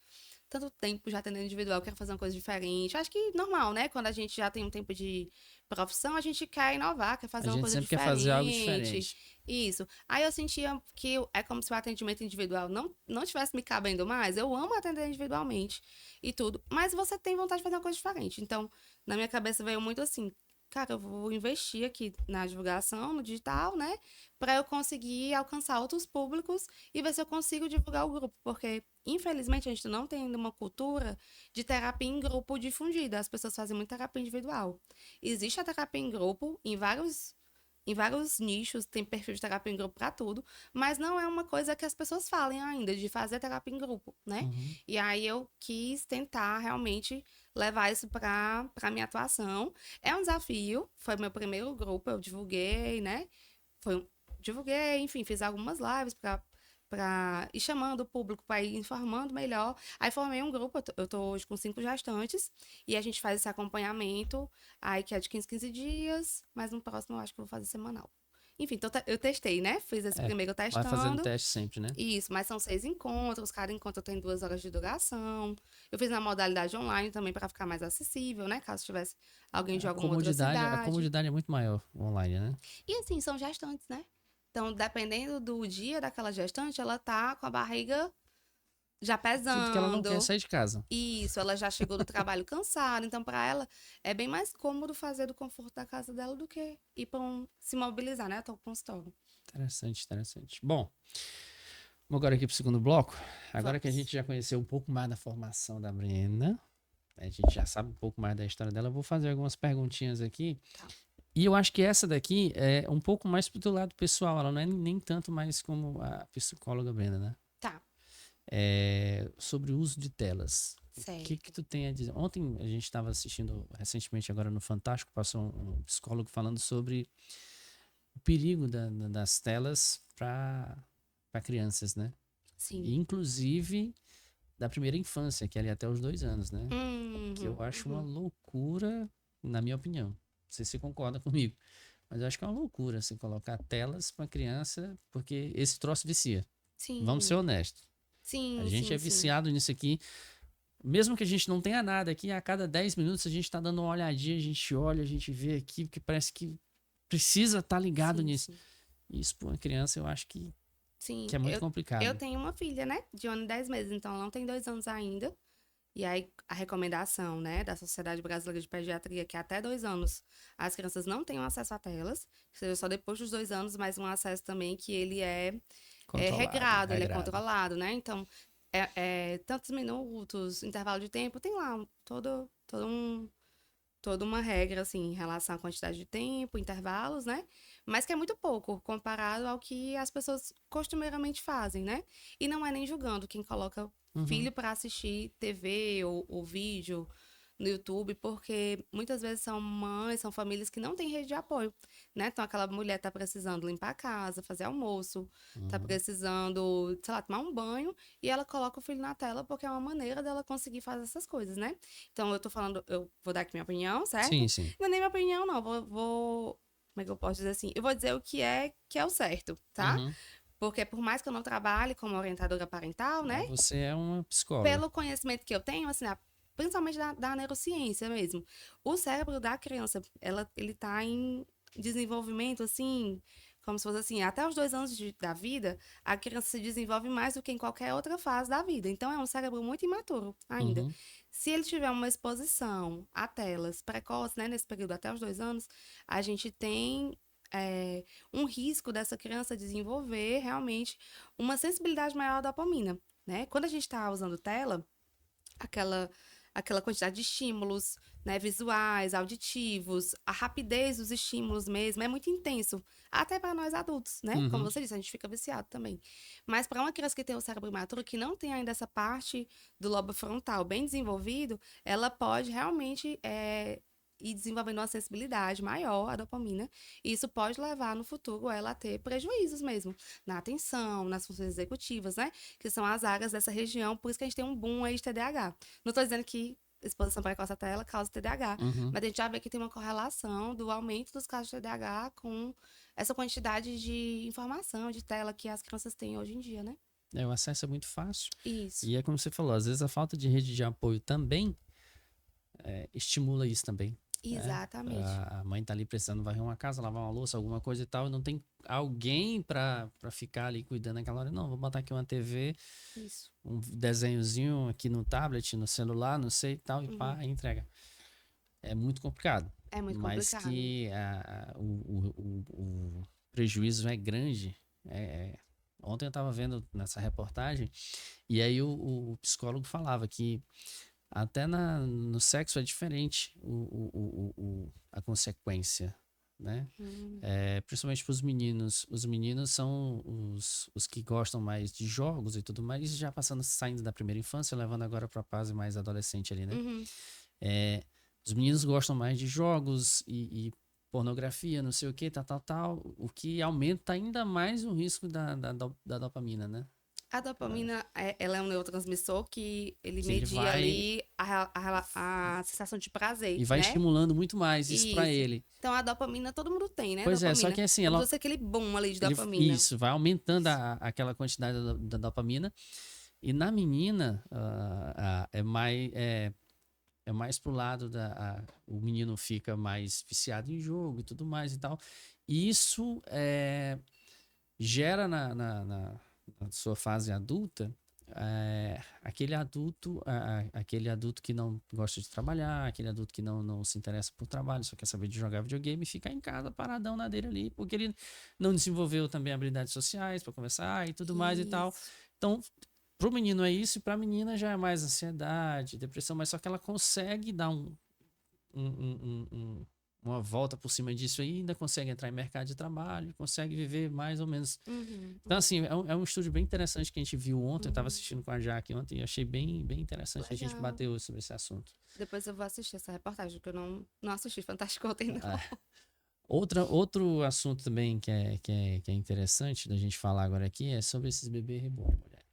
Tanto tempo já atendendo individual, quero fazer uma coisa diferente. Acho que normal, né? Quando a gente já tem um tempo de profissão, a gente quer inovar, quer A fazer uma gente coisa sempre quer fazer algo diferente. diferente. Isso. Aí eu sentia que é como se o atendimento individual não tivesse me cabendo mais. Eu amo atender individualmente e tudo. Mas você tem vontade de fazer uma coisa diferente. Então, na minha cabeça veio muito assim. Cara, eu vou investir aqui na divulgação, no digital, né? Para eu conseguir alcançar outros públicos e ver se eu consigo divulgar o grupo. Porque, infelizmente, a gente não tem ainda uma cultura de terapia em grupo difundida. As pessoas fazem muita terapia individual. Existe a terapia em grupo em vários nichos, tem perfil de terapia em grupo para tudo, mas não é uma coisa que as pessoas falem ainda, de fazer terapia em grupo, né? Uhum. E aí eu quis tentar realmente levar isso para minha atuação. É um desafio, foi meu primeiro grupo, eu divulguei, né? Divulguei, enfim, fiz algumas lives para ir chamando o público, para ir informando melhor. Aí formei um grupo, eu tô hoje com 5 gestantes, e a gente faz esse acompanhamento, aí que é de 15 dias, mas no próximo eu acho que eu vou fazer semanal. Enfim, então eu testei, né? Fiz esse É. primeiro Vai fazendo testando. teste sempre, né? Isso, mas são 6 encontros, cada encontro tem 2 horas de duração. Eu fiz na modalidade online também para ficar mais acessível, né? Caso tivesse alguém de alguma outra A cidade. comodidade é muito maior online, né? E assim, são gestantes, né? Então, dependendo do dia daquela gestante, ela tá com a barriga já Tudo que ela não quer é pesando. sair de casa. Isso, ela já chegou do trabalho cansada. Então, para ela, é bem mais cômodo fazer do conforto da casa dela do que ir para se mobilizar, né? Até o consultório. Interessante, interessante. Bom, vamos agora aqui para o segundo bloco. Agora que a Vamos. gente já conheceu um pouco mais da formação da Brenda, a gente já sabe um pouco mais da história dela, eu vou fazer algumas perguntinhas aqui. Tá. E eu acho que essa daqui é um pouco mais pro teu lado pessoal, ela não é nem tanto mais como a psicóloga Brenda, né? Tá, É sobre o uso de telas. O que certo. que tu tem a dizer? Ontem a gente estava assistindo recentemente agora no Fantástico, passou um psicólogo falando sobre o perigo das telas para crianças, né? E, Sim. inclusive da primeira infância, que é ali até os 2 anos, né? Que eu Uhum, acho uma uhum. loucura, na minha opinião. Não sei se você concorda comigo, mas eu acho que é uma loucura você colocar telas para criança, porque esse troço vicia. Vamos ser Sim, honestos. A sim, gente é sim, sim. viciado nisso aqui. Mesmo que a gente não tenha nada aqui, a cada 10 minutos a gente tá dando uma olhadinha, a gente olha, a gente vê aqui, porque parece que precisa estar ligado Sim, nisso. sim. Isso para uma criança eu acho que Sim, é muito eu complicado. tenho uma filha, né? De 1 ano e 10 meses, então ela não tem 2 anos ainda. E aí, a recomendação, né, da Sociedade Brasileira de Pediatria, é que até 2 anos as crianças não tenham acesso a telas, que seja só depois dos 2 anos, mas um acesso também que ele é Controlado, regrado, ele é regrado. controlado, né? Então, tantos minutos, intervalo de tempo, tem lá toda uma regra, assim, em relação à quantidade de tempo, intervalos, né? Mas que é muito pouco comparado ao que as pessoas costumeiramente fazem, né? E não é nem julgando quem coloca Uhum. filho para assistir TV ou vídeo no YouTube, porque muitas vezes são mães, são famílias que não têm rede de apoio, né? Então aquela mulher tá precisando limpar a casa, fazer almoço, tá Uhum. precisando, sei lá, tomar um banho e ela coloca o filho na tela porque é uma maneira dela conseguir fazer essas coisas, né? Então eu tô falando, eu vou dar aqui minha opinião, certo? Sim, sim. Não é nem minha opinião, não, como é que eu posso dizer assim? Eu vou dizer o que é o certo, tá? Uhum. Porque por mais que eu não trabalhe como orientadora parental, né? Você é uma psicóloga. Pelo conhecimento que eu tenho, assim, principalmente da neurociência mesmo, o cérebro da criança, ele tá em desenvolvimento, assim, como se fosse assim, até os 2 anos da vida, a criança se desenvolve mais do que em qualquer outra fase da vida. Então, é um cérebro muito imaturo ainda. Uhum. Se ele tiver uma exposição a telas precoce, né, nesse período até os 2 anos, a gente tem um risco dessa criança desenvolver realmente uma sensibilidade maior à dopamina, né? Quando a gente está usando tela, aquela quantidade de estímulos, né, visuais, auditivos, a rapidez dos estímulos mesmo é muito intenso, até para nós adultos, né? Uhum. Como você disse, a gente fica viciado também. Mas para uma criança que tem o cérebro imaturo, que não tem ainda essa parte do lobo frontal bem desenvolvido, ela pode realmente ir desenvolvendo uma sensibilidade maior à dopamina, e isso pode levar no futuro ela a ter prejuízos mesmo, na atenção, nas funções executivas, né? Que são as áreas dessa região, por isso que a gente tem um boom aí de TDAH. Não estou dizendo que exposição precoce à tela causa TDAH, Uhum. mas a gente já vê que tem uma correlação do aumento dos casos de TDAH com essa quantidade de informação, de tela que as crianças têm hoje em dia, né? O acesso é muito fácil. Isso. E é como você falou, às vezes a falta de rede de apoio também estimula isso também. Exatamente. A mãe tá ali precisando varrer uma casa, lavar uma louça, alguma coisa e tal, e não tem alguém pra ficar ali cuidando naquela hora. Não, vou botar aqui uma TV, Isso. um desenhozinho aqui no tablet, no celular, não sei e tal, e pá, entrega. É muito complicado. É muito Mas complicado. que o prejuízo é grande. Ontem eu estava vendo nessa reportagem, e aí o psicólogo falava que até no sexo é diferente a consequência, né? Principalmente para os meninos. Os meninos são os que gostam mais de jogos e tudo mais, já saindo da primeira infância, levando agora para a fase mais adolescente ali, né? Os meninos gostam mais de jogos e pornografia, não sei o que, tal, o que aumenta ainda mais o risco da dopamina, né? A dopamina, ela é um neurotransmissor que ele Que ele media vai- ali a sensação de prazer, E vai né? estimulando muito mais isso para ele. Então, a dopamina, todo mundo tem, né? Pois é, só Dopamina. que assim, Como ela, se fosse aquele boom ali de dopamina. isso, vai aumentando aquela quantidade da dopamina. E na menina, é mais pro lado o menino fica mais viciado em jogo e tudo mais e tal. E isso gera na sua fase adulta aquele adulto que não gosta de trabalhar, aquele adulto que não se interessa por trabalho, só quer saber de jogar videogame e ficar em casa paradão na dele ali, porque ele não desenvolveu também habilidades sociais para conversar e tudo mais e tal. Isso. Então, pro menino é isso, e pra menina já é mais ansiedade, depressão, mas só que ela consegue dar uma volta por cima disso aí, ainda consegue entrar em mercado de trabalho, consegue viver mais ou menos. Então, assim, é um estúdio bem interessante que a gente viu ontem, eu estava assistindo com a Jaque ontem, e achei bem, bem interessante a gente Legal. bater sobre esse assunto. Depois eu vou assistir essa reportagem, porque eu não assisti Fantástico ontem, não. Outro assunto também que é interessante da gente falar agora aqui é sobre esses bebês reborn, mulher.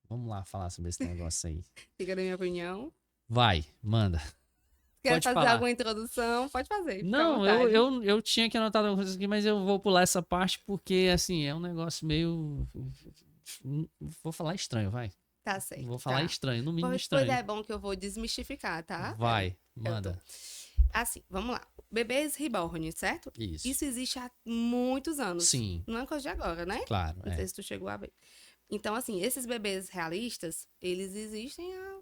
Vamos lá falar sobre esse negócio aí. Fica na minha opinião. Vai, manda. Quer Pode fazer falar. alguma introdução? Pode fazer. Fica à Não, vontade. eu tinha que anotar algumas coisas aqui, mas eu vou pular essa parte porque, assim, é um negócio meio. Vou falar estranho, vai. Tá certo. Vou falar tá. estranho, no mínimo Pois estranho. é bom que eu vou desmistificar, tá? Vai, eu tô. manda. Assim, vamos lá. Bebês reborn, certo? Isso. Isso existe há muitos anos. Sim, Não é coisa de agora, né? claro. Não sei se tu chegou a ver. Então, assim, esses bebês realistas, eles existem há...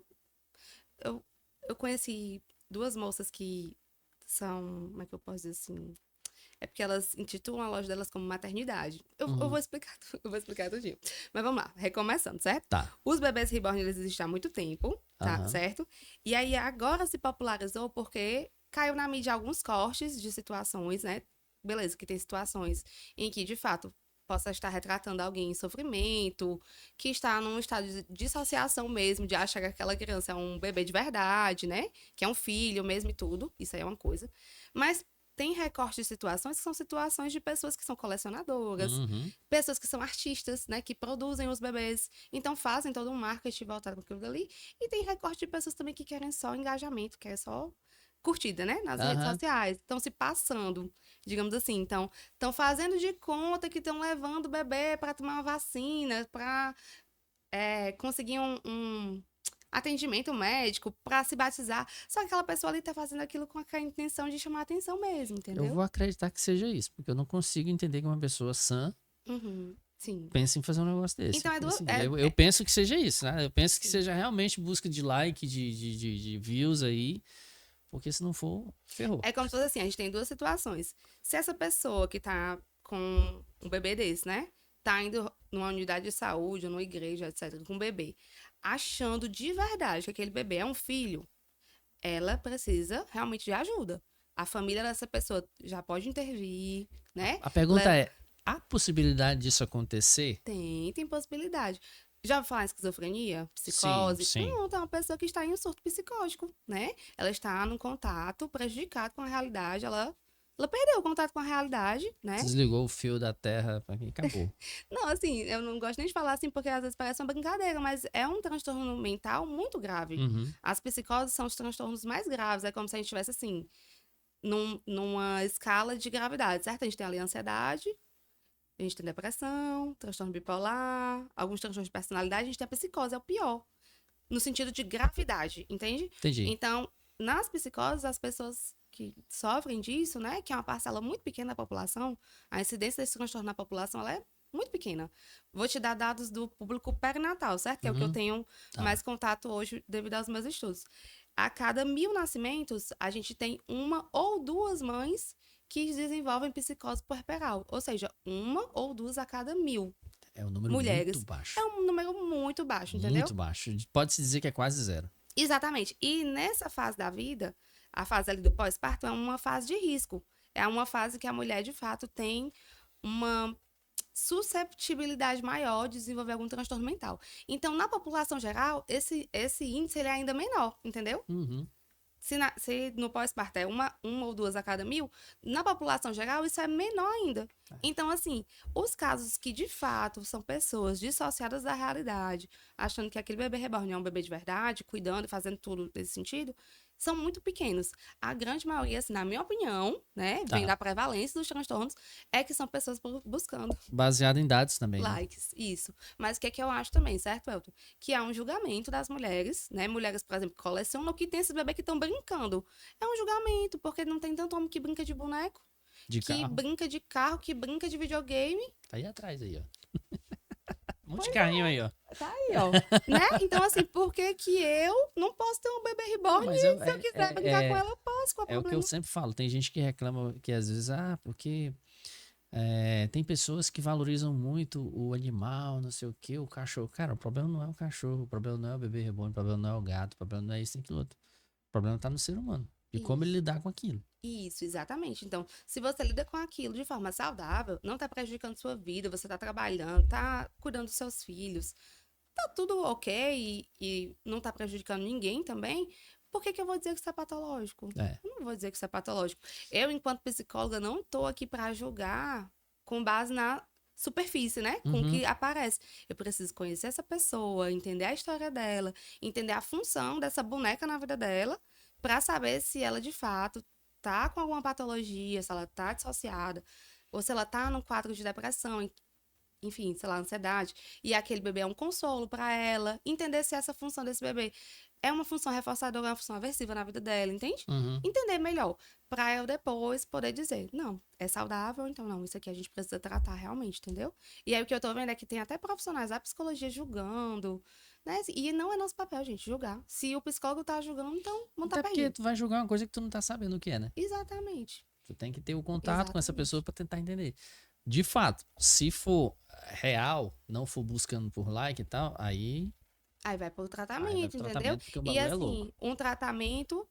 Eu conheci 2 moças que são... Como é que eu posso dizer assim? É porque elas intitulam a loja delas como maternidade. Eu vou explicar, eu vou explicar tudinho. Mas vamos lá, recomeçando, certo? Tá. Os bebês reborn, eles existem há muito tempo, tá? Aham. Certo? E aí agora se popularizou porque caiu na mídia alguns cortes de situações, né? Beleza, que tem situações em que, de fato, possa estar retratando alguém em sofrimento, que está num estado de dissociação mesmo, de achar que aquela criança é um bebê de verdade, né? Que é um filho mesmo e tudo. Isso aí é uma coisa. Mas tem recorte de situações que são situações de pessoas que são colecionadoras, pessoas que são artistas, né? Que produzem os bebês. Então fazem todo um marketing voltado para aquilo dali. E tem recorte de pessoas também que querem só engajamento, querem só curtida, né? Nas redes sociais. Estão se passando, digamos assim. Então, estão fazendo de conta que estão levando o bebê para tomar uma vacina, para conseguir um atendimento médico, para se batizar. Só que aquela pessoa ali tá fazendo aquilo com a intenção de chamar a atenção mesmo, entendeu? Eu vou acreditar que seja isso, porque eu não consigo entender que uma pessoa sã Sim. pensa em fazer um negócio desse. Então, Assim, eu penso que seja isso, né? Eu penso que Sim. seja realmente busca de like, de views aí, porque se não for, ferrou. É como se fosse assim, a gente tem duas situações. Se essa pessoa que tá com um bebê desse, né? Tá indo numa unidade de saúde, ou numa igreja, etc., com um bebê, achando de verdade que aquele bebê é um filho, ela precisa realmente de ajuda. A família dessa pessoa já pode intervir, né? A pergunta é, há possibilidade disso acontecer? Tem possibilidade. Já ouviu falar em esquizofrenia? Psicose? Sim. Pronto, é uma pessoa que está em um surto psicótico, né? Ela está num contato prejudicado com a realidade, ela perdeu o contato com a realidade, né? Desligou o fio da terra e acabou. Não, assim, eu não gosto nem de falar assim, porque às vezes parece uma brincadeira, mas é um transtorno mental muito grave. As psicoses são os transtornos mais graves, é como se a gente estivesse, assim, numa escala de gravidade, certo? A gente tem ali a ansiedade, a gente tem depressão, transtorno bipolar, alguns transtornos de personalidade, a gente tem a psicose, é o pior. No sentido de gravidade, entende? Entendi. Então, nas psicoses, as pessoas que sofrem disso, né, que é uma parcela muito pequena da população, a incidência desse transtorno na população, ela é muito pequena. Vou te dar dados do público perinatal, certo? Que é o que eu tenho mais contato hoje devido aos meus estudos. A cada 1.000 nascimentos, a gente tem uma ou duas mães que desenvolvem psicose puerperal. Ou seja, uma ou duas a cada 1.000 É um número mulheres. muito baixo. É um número muito baixo, entendeu? Muito baixo. Pode-se dizer que é quase zero. Exatamente. E nessa fase da vida, a fase ali do pós-parto é uma fase de risco. É uma fase que a mulher, de fato, tem uma susceptibilidade maior de desenvolver algum transtorno mental. Então, na população geral, esse índice ele é ainda menor, entendeu? Se no pós-parto é uma ou duas a cada 1.000, na população geral isso é menor ainda. Então, assim, os casos que de fato são pessoas dissociadas da realidade, achando que aquele bebê reborn é um bebê de verdade, cuidando e fazendo tudo nesse sentido, são muito pequenos. A grande maioria, assim, na minha opinião, né, vem da prevalência dos transtornos, é que são pessoas buscando baseado em dados também, né? likes, isso. Mas o que é que eu acho também, certo, Elton? Que há um julgamento das mulheres, né? Mulheres, por exemplo, que colecionam, que tem esses bebês que estão brincando. É um julgamento, porque não tem tanto homem que brinca de boneco, que brinca de carro, que brinca de videogame. Tá aí atrás aí, ó. Um monte de carrinho aí, ó. Tá aí, ó. Né? Então, assim, por que que eu não posso ter um bebê reborn e se eu quiser brincar com ela, eu posso, qual é o problema? É o que eu sempre falo. Tem gente que reclama que às vezes, porque tem pessoas que valorizam muito o animal, não sei o que, o cachorro. Cara, o problema não é o cachorro, o problema não é o bebê reborn, o problema não é o gato, o problema não é isso e aquilo outro. O problema tá no ser humano. E como ele lidar com aquilo. Isso, exatamente. Então, se você lida com aquilo de forma saudável, não tá prejudicando sua vida, você tá trabalhando, tá cuidando dos seus filhos, tá tudo ok e não tá prejudicando ninguém também, por que que eu vou dizer que isso é patológico? Eu não vou dizer que isso é patológico. Eu, enquanto psicóloga, não tô aqui para julgar com base na superfície, né? Com o que aparece. Eu preciso conhecer essa pessoa, entender a história dela, entender a função dessa boneca na vida dela, para saber se ela, de fato, tá com alguma patologia, se ela tá dissociada, ou se ela tá num quadro de depressão, enfim, sei lá, ansiedade, e aquele bebê é um consolo para ela, entender se essa função desse bebê é uma função reforçadora ou uma função aversiva na vida dela, entende? Entender melhor, para eu depois poder dizer, não, é saudável, então não, isso aqui a gente precisa tratar realmente, entendeu? E aí o que eu tô vendo é que tem até profissionais da psicologia julgando, né? E não é nosso papel, gente, julgar. Se o psicólogo tá julgando, então não tá Até porque tu vai julgar uma coisa que tu não tá sabendo o que é, né? Exatamente. Tu tem que ter o contato com essa pessoa para tentar entender. De fato, se for real, não for buscando por like e tal, aí vai pro tratamento, entendeu? E assim, um tratamento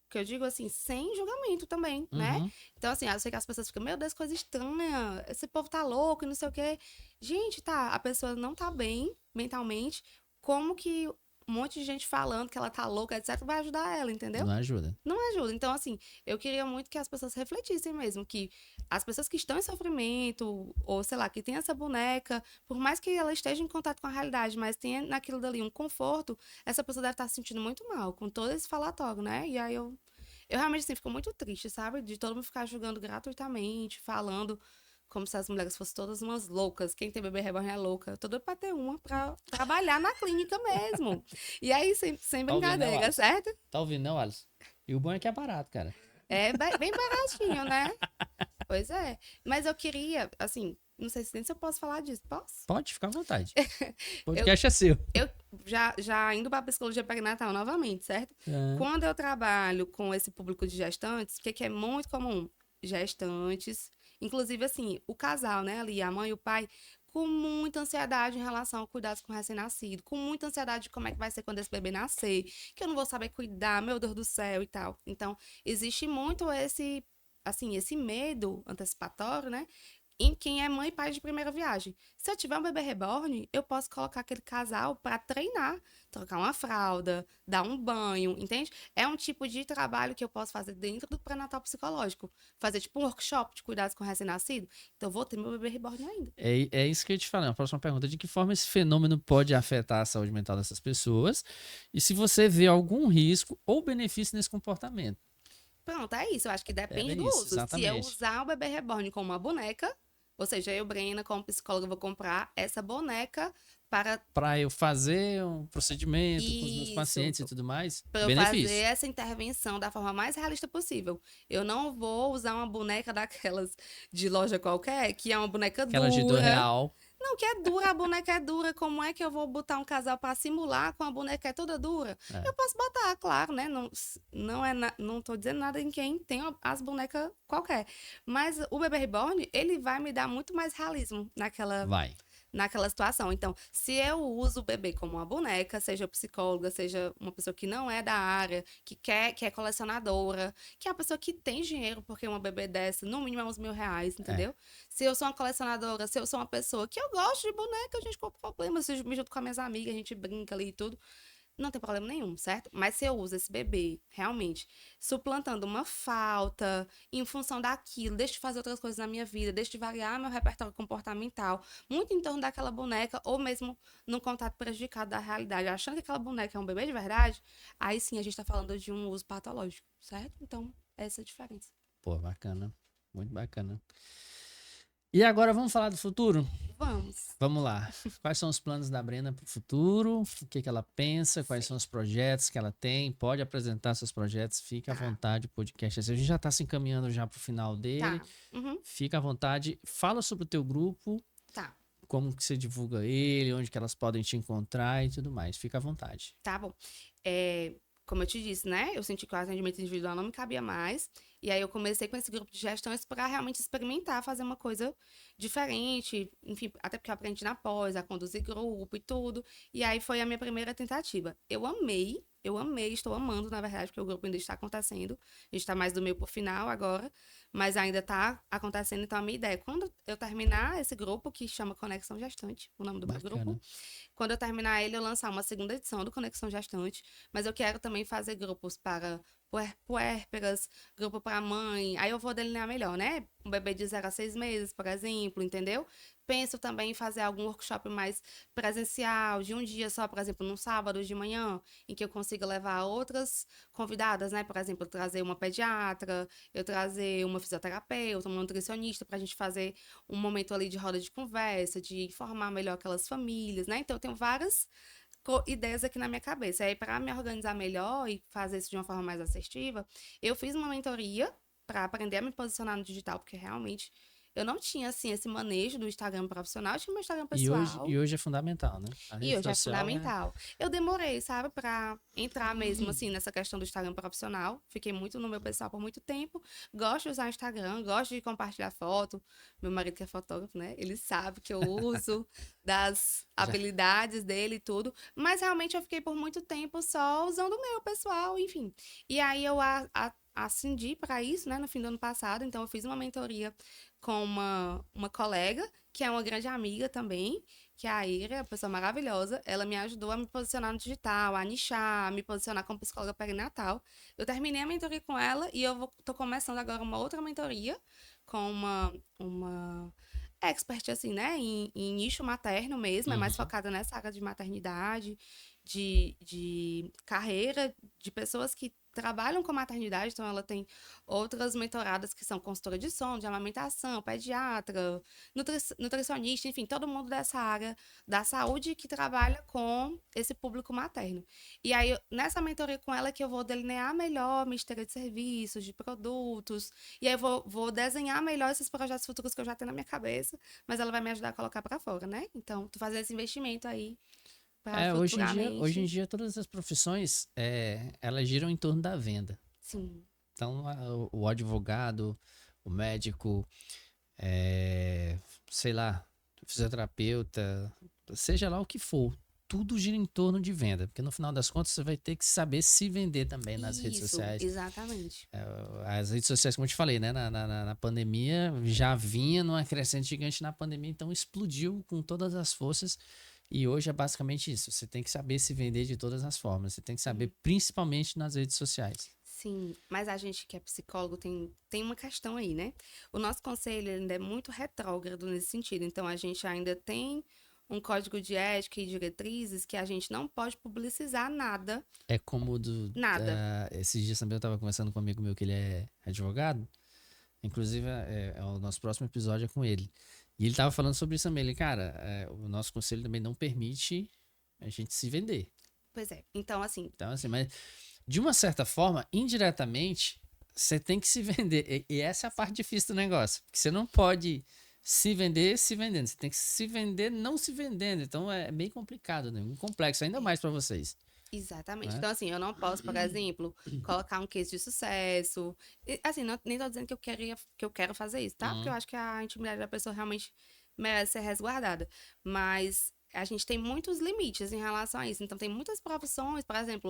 que eu digo assim, sem julgamento também, né? Então, assim, eu sei que as pessoas ficam, meu Deus, coisa estranha, esse povo tá louco e não sei o quê. Gente, tá, a pessoa não tá bem mentalmente, como que um monte de gente falando que ela tá louca, etc, vai ajudar ela, entendeu? não ajuda. Não ajuda. Então, assim, eu queria muito que as pessoas refletissem mesmo, que as pessoas que estão em sofrimento, ou sei lá, que tem essa boneca, por mais que ela esteja em contato com a realidade, mas tenha naquilo dali um conforto, essa pessoa deve estar se sentindo muito mal, com todo esse falatório, né? E aí Eu realmente, assim, fico muito triste, sabe? De todo mundo ficar julgando gratuitamente, falando como se as mulheres fossem todas umas loucas. Quem tem bebê reborn é louca. Eu tô doida pra ter uma pra trabalhar na clínica mesmo. E aí, sem Tá ouvindo, né, brincadeira, Alisson? certo? Tá ouvindo, não, Alisson? E o bom é que é barato, cara. É bem baratinho, né? Pois é. Mas eu queria, assim, não sei se eu posso falar disso. Posso? Pode ficar à vontade. O Eu, podcast é seu. eu já indo para psicologia perinatal novamente, certo? É. Quando eu trabalho com esse público de gestantes, o que é muito comum? Gestantes, inclusive assim, o casal, né, ali, a mãe e o pai, com muita ansiedade em relação ao cuidados com o recém-nascido, com muita ansiedade de como é que vai ser quando esse bebê nascer, que eu não vou saber cuidar, meu Deus do céu e tal. Então, existe muito esse medo antecipatório, né? Em quem é mãe e pai de primeira viagem. Se eu tiver um bebê reborn, eu posso colocar aquele casal para treinar, trocar uma fralda, dar um banho, entende? É um tipo de trabalho que eu posso fazer dentro do pré-natal psicológico. Fazer tipo um workshop de cuidados com recém-nascido. Então, eu vou ter meu bebê reborn ainda. É isso que eu ia te falei. A próxima pergunta: de que forma esse fenômeno pode afetar a saúde mental dessas pessoas? E se você vê algum risco ou benefício nesse comportamento? Pronto, é isso. Eu acho que Era depende do isso, uso. Se eu exatamente. usar o bebê reborn como uma boneca, ou seja, eu, Brena, como psicóloga, vou comprar essa boneca para Para eu fazer um procedimento com os meus isso. pacientes e tudo mais, Para eu fazer benefício. essa intervenção da forma mais realista possível. Eu não vou usar uma boneca daquelas de loja qualquer, que é uma boneca Aquela de dura. R$ 2. Não, que é dura, a boneca é dura. Como é que eu vou botar um casal para simular com a boneca que é toda dura? É, Eu posso botar, claro, né? Não, não tô dizendo nada em quem tem as bonecas qualquer. Mas o bebê reborn, ele vai me dar muito mais realismo vai. naquela situação. Então, se eu uso o bebê como uma boneca, seja psicóloga, seja uma pessoa que não é da área, que é colecionadora, que é uma pessoa que tem dinheiro, porque uma bebê dessa, no mínimo, é uns R$ 1.000, É. entendeu? Se eu sou uma colecionadora, se eu sou uma pessoa que eu gosto de boneca, a gente qual o problema? Se eu me junto com as minhas amigas, a gente brinca ali e tudo. Não tem problema nenhum, certo? Mas se eu uso esse bebê, realmente, suplantando uma falta, em função daquilo, deixo de fazer outras coisas na minha vida, deixo de variar meu repertório comportamental, muito em torno daquela boneca, ou mesmo num contato prejudicado da realidade, achando que aquela boneca é um bebê de verdade, aí sim a gente tá falando de um uso patológico, certo? Então, essa é a diferença. Pô, bacana. Muito bacana. E agora vamos falar do futuro? Vamos. Vamos lá. Quais são os planos da Brena para o futuro? O que que ela pensa? Quais Sei. são os projetos que ela tem? Pode apresentar seus projetos. Fique à Tá, vontade, o podcast. A gente já está se encaminhando já para o final dele. tá. Uhum, Fica à vontade. Fala sobre o teu grupo, tá. como que você divulga ele, onde que elas podem te encontrar e tudo mais. Fica à vontade. Tá bom. É, como eu te disse, né? Eu senti que o atendimento individual não me cabia mais. E aí eu comecei com esse grupo de gestões para realmente experimentar, fazer uma coisa diferente. Enfim, até porque eu aprendi na pós, a conduzir grupo e tudo. E aí foi a minha primeira tentativa. Eu amei, estou amando, na verdade, porque o grupo ainda está acontecendo. A gente está mais do meio pro final agora, mas ainda está acontecendo. Então, a minha ideia é quando eu terminar esse grupo, que chama Conexão Gestante, o nome do meu grupo, Bacana. quando eu terminar ele, eu lançar uma segunda edição do Conexão Gestante, mas eu quero também fazer grupos para puérperas, grupo para mãe, aí eu vou delinear melhor, né? Um bebê de 0 a 6 meses, por exemplo, entendeu? Penso também em fazer algum workshop mais presencial, de um dia só, por exemplo, num sábado de manhã, em que eu consiga levar outras convidadas, né? Por exemplo, eu trazer uma pediatra, eu trazer uma fisioterapeuta, uma nutricionista, para a gente fazer um momento ali de roda de conversa, de informar melhor aquelas famílias, né? Então, eu tenho várias ideias aqui na minha cabeça. E aí, para me organizar melhor e fazer isso de uma forma mais assertiva, eu fiz uma mentoria para aprender a me posicionar no digital, porque realmente eu não tinha, assim, esse manejo do Instagram profissional, eu tinha meu Instagram pessoal. E hoje é fundamental, né? A E rede hoje é social é. fundamental. Eu demorei, sabe, pra entrar mesmo, assim, nessa questão do Instagram profissional. Fiquei muito no meu pessoal por muito tempo. Gosto de usar o Instagram, gosto de compartilhar foto. Meu marido que é fotógrafo, né? Ele sabe que eu uso das Já. habilidades dele e tudo. Mas realmente eu fiquei por muito tempo só usando o meu pessoal, enfim. E aí eu ascendi para isso, né, no fim do ano passado. Então eu fiz uma mentoria com uma colega, que é uma grande amiga também, que é a Ira, uma pessoa maravilhosa. Ela me ajudou a me posicionar no digital, a nichar, a me posicionar como psicóloga perinatal. Eu terminei a mentoria com ela e tô começando agora uma outra mentoria com uma expert, assim, né, em nicho materno mesmo, é mais Uhum. focada nessa área de maternidade, de carreira de pessoas que trabalham com maternidade, então ela tem outras mentoradas que são consultora de sono, de amamentação, pediatra, nutricionista, enfim, todo mundo dessa área da saúde que trabalha com esse público materno. E aí, nessa mentoria com ela que eu vou delinear melhor minha esteira de serviços, de produtos, e aí eu vou desenhar melhor esses projetos futuros que eu já tenho na minha cabeça, mas ela vai me ajudar a colocar para fora, né? Então, tô fazendo esse investimento aí para Hoje em futuramente. dia todas as profissões, elas giram em torno da venda. Sim. Então, o advogado, o médico, é, sei lá, o fisioterapeuta, seja lá o que for, tudo gira em torno de venda, porque no final das contas você vai ter que saber se vender também nas redes Isso, sociais. exatamente. As redes sociais, como eu te falei, né, na pandemia, já vinha numa crescente gigante na pandemia, então explodiu com todas as forças. E hoje é basicamente isso. Você tem que saber se vender de todas as formas. Você tem que saber, principalmente nas redes sociais. Sim, mas a gente que é psicólogo tem uma questão aí, né? O nosso conselho ainda é muito retrógrado nesse sentido. Então, a gente ainda tem um código de ética e diretrizes que a gente não pode publicizar nada, É como nada. esses dias também eu estava conversando com um amigo meu que ele é advogado. Inclusive, o nosso próximo episódio é com ele. E ele estava falando sobre isso também. Ele, cara, o nosso conselho também não permite a gente se vender. Pois é. Então, assim, Então, assim, mas de uma certa forma, indiretamente, você tem que se vender. E essa é a parte difícil do negócio. Porque você não pode se vender se vendendo. Você tem que se vender não se vendendo. Então é bem complicado, né? Muito complexo, ainda mais para vocês. exatamente. Né? Então, assim, eu não posso, por exemplo, colocar um case de sucesso. Assim, nem tô dizendo que eu quero fazer isso, tá? Porque eu Uhum. acho que a intimidade da pessoa realmente merece ser resguardada. Mas a gente tem muitos limites em relação a isso. Então, tem muitas profissões, por exemplo,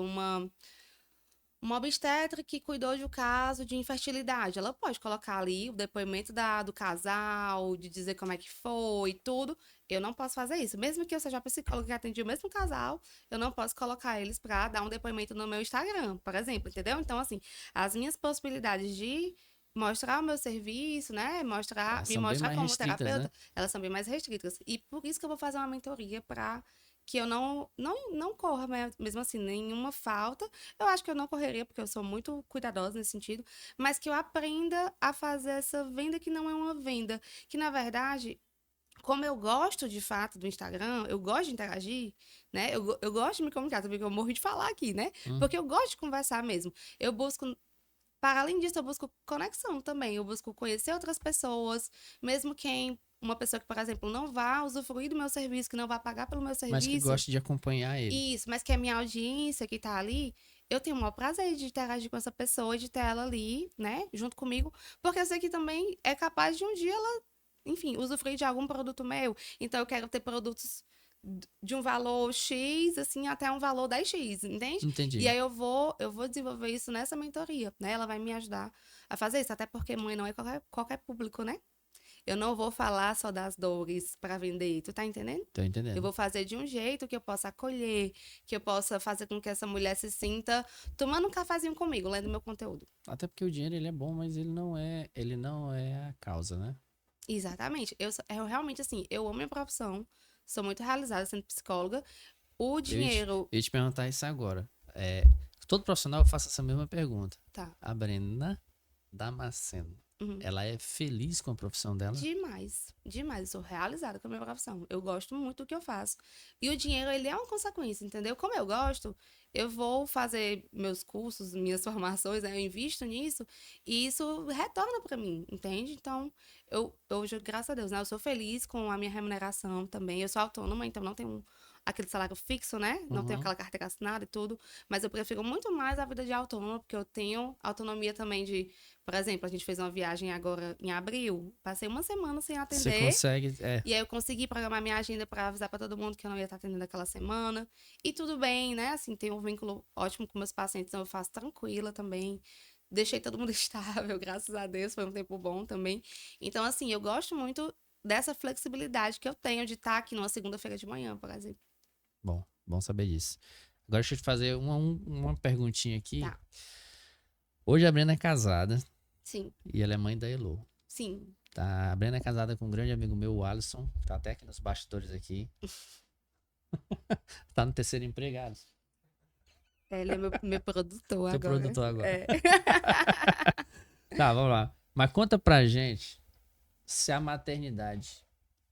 uma obstetra que cuidou de um caso de infertilidade. Ela pode colocar ali o depoimento do casal, de dizer como é que foi e tudo. Eu não posso fazer isso. Mesmo que eu seja a psicóloga que atendi o mesmo casal, eu não posso colocar eles para dar um depoimento no meu Instagram, por exemplo, entendeu? Então, assim, as minhas possibilidades de mostrar o meu serviço, né? Elas Me são bem mostrar mais como restritas, né? terapeuta, elas são bem mais restritas. E por isso que eu vou fazer uma mentoria para que eu não corra mesmo assim nenhuma falta. Eu acho que eu não correria, porque eu sou muito cuidadosa nesse sentido, mas que eu aprenda a fazer essa venda que não é uma venda. Que, na verdade, como eu gosto de fato do Instagram, eu gosto de interagir, né? Eu gosto de me comunicar, também que eu morro de falar aqui, né? Hum. Porque eu gosto de conversar mesmo. Eu busco. Para além disso, eu busco conexão também. Eu busco conhecer outras pessoas, mesmo quem. Uma pessoa que, por exemplo, não vá usufruir do meu serviço, que não vá pagar pelo meu Mas que serviço, gosta de acompanhar ele. isso, mas que é minha audiência que tá ali, eu tenho o maior prazer de interagir com essa pessoa e de ter ela ali, né, junto comigo, porque eu sei que também é capaz de um dia ela, enfim, usufruir de algum produto meu. Então eu quero ter produtos de um valor X, assim, até um valor 10x, entende? E Entendi. aí eu vou desenvolver isso nessa mentoria, né? Ela vai me ajudar a fazer isso, até porque mãe não é qualquer público, né? Eu não vou falar só das dores para vender, tu tá entendendo? Tô Eu entendendo. vou fazer de um jeito que eu possa acolher, que eu possa fazer com que essa mulher se sinta tomando um cafezinho comigo, lendo meu conteúdo. Até porque o dinheiro ele é bom, mas ele não é a causa, né? Exatamente. Eu realmente, assim, eu amo minha profissão, sou muito realizada sendo psicóloga. O dinheiro. Eu ia te perguntar isso agora. Todo profissional faça essa mesma pergunta. Tá. A Brenda Damasceno, Uhum. ela é feliz com a profissão dela? Demais, demais. Eu sou realizada com a minha profissão. Eu gosto muito do que eu faço. E o dinheiro, ele é uma consequência, entendeu? Como eu gosto, eu vou fazer meus cursos, minhas formações, né? Eu invisto nisso e isso retorna para mim, entende? Então, hoje, graças a Deus, né? Eu sou feliz com a minha remuneração também. Eu sou autônoma, então não tenho aquele salário fixo, né? Não tenho Uhum. aquela carteira assinada e tudo. Mas eu prefiro muito mais a vida de autônoma, porque eu tenho autonomia também de, por exemplo, a gente fez uma viagem agora em abril, passei uma semana sem Você atender, consegue. e aí eu consegui programar minha agenda para avisar para todo mundo que eu não ia estar atendendo aquela semana. E tudo bem, né? Assim, tenho um vínculo ótimo com meus pacientes, então eu faço tranquila também. Deixei todo mundo estável, graças a Deus, foi um tempo bom também. Então, assim, eu gosto muito dessa flexibilidade que eu tenho de estar aqui numa segunda-feira de manhã, por exemplo. Bom saber disso. Agora deixa eu te fazer uma perguntinha aqui. Tá, Hoje a Brenda é casada sim, e ela é mãe da Elo. sim. Tá? A Brenda é casada com um grande amigo meu, o Alisson. Tá até aqui nos bastidores aqui. Tá no terceiro empregado. Ele é meu produtor Seu agora. produtor agora. É. Tá, vamos lá. Mas conta pra gente se a maternidade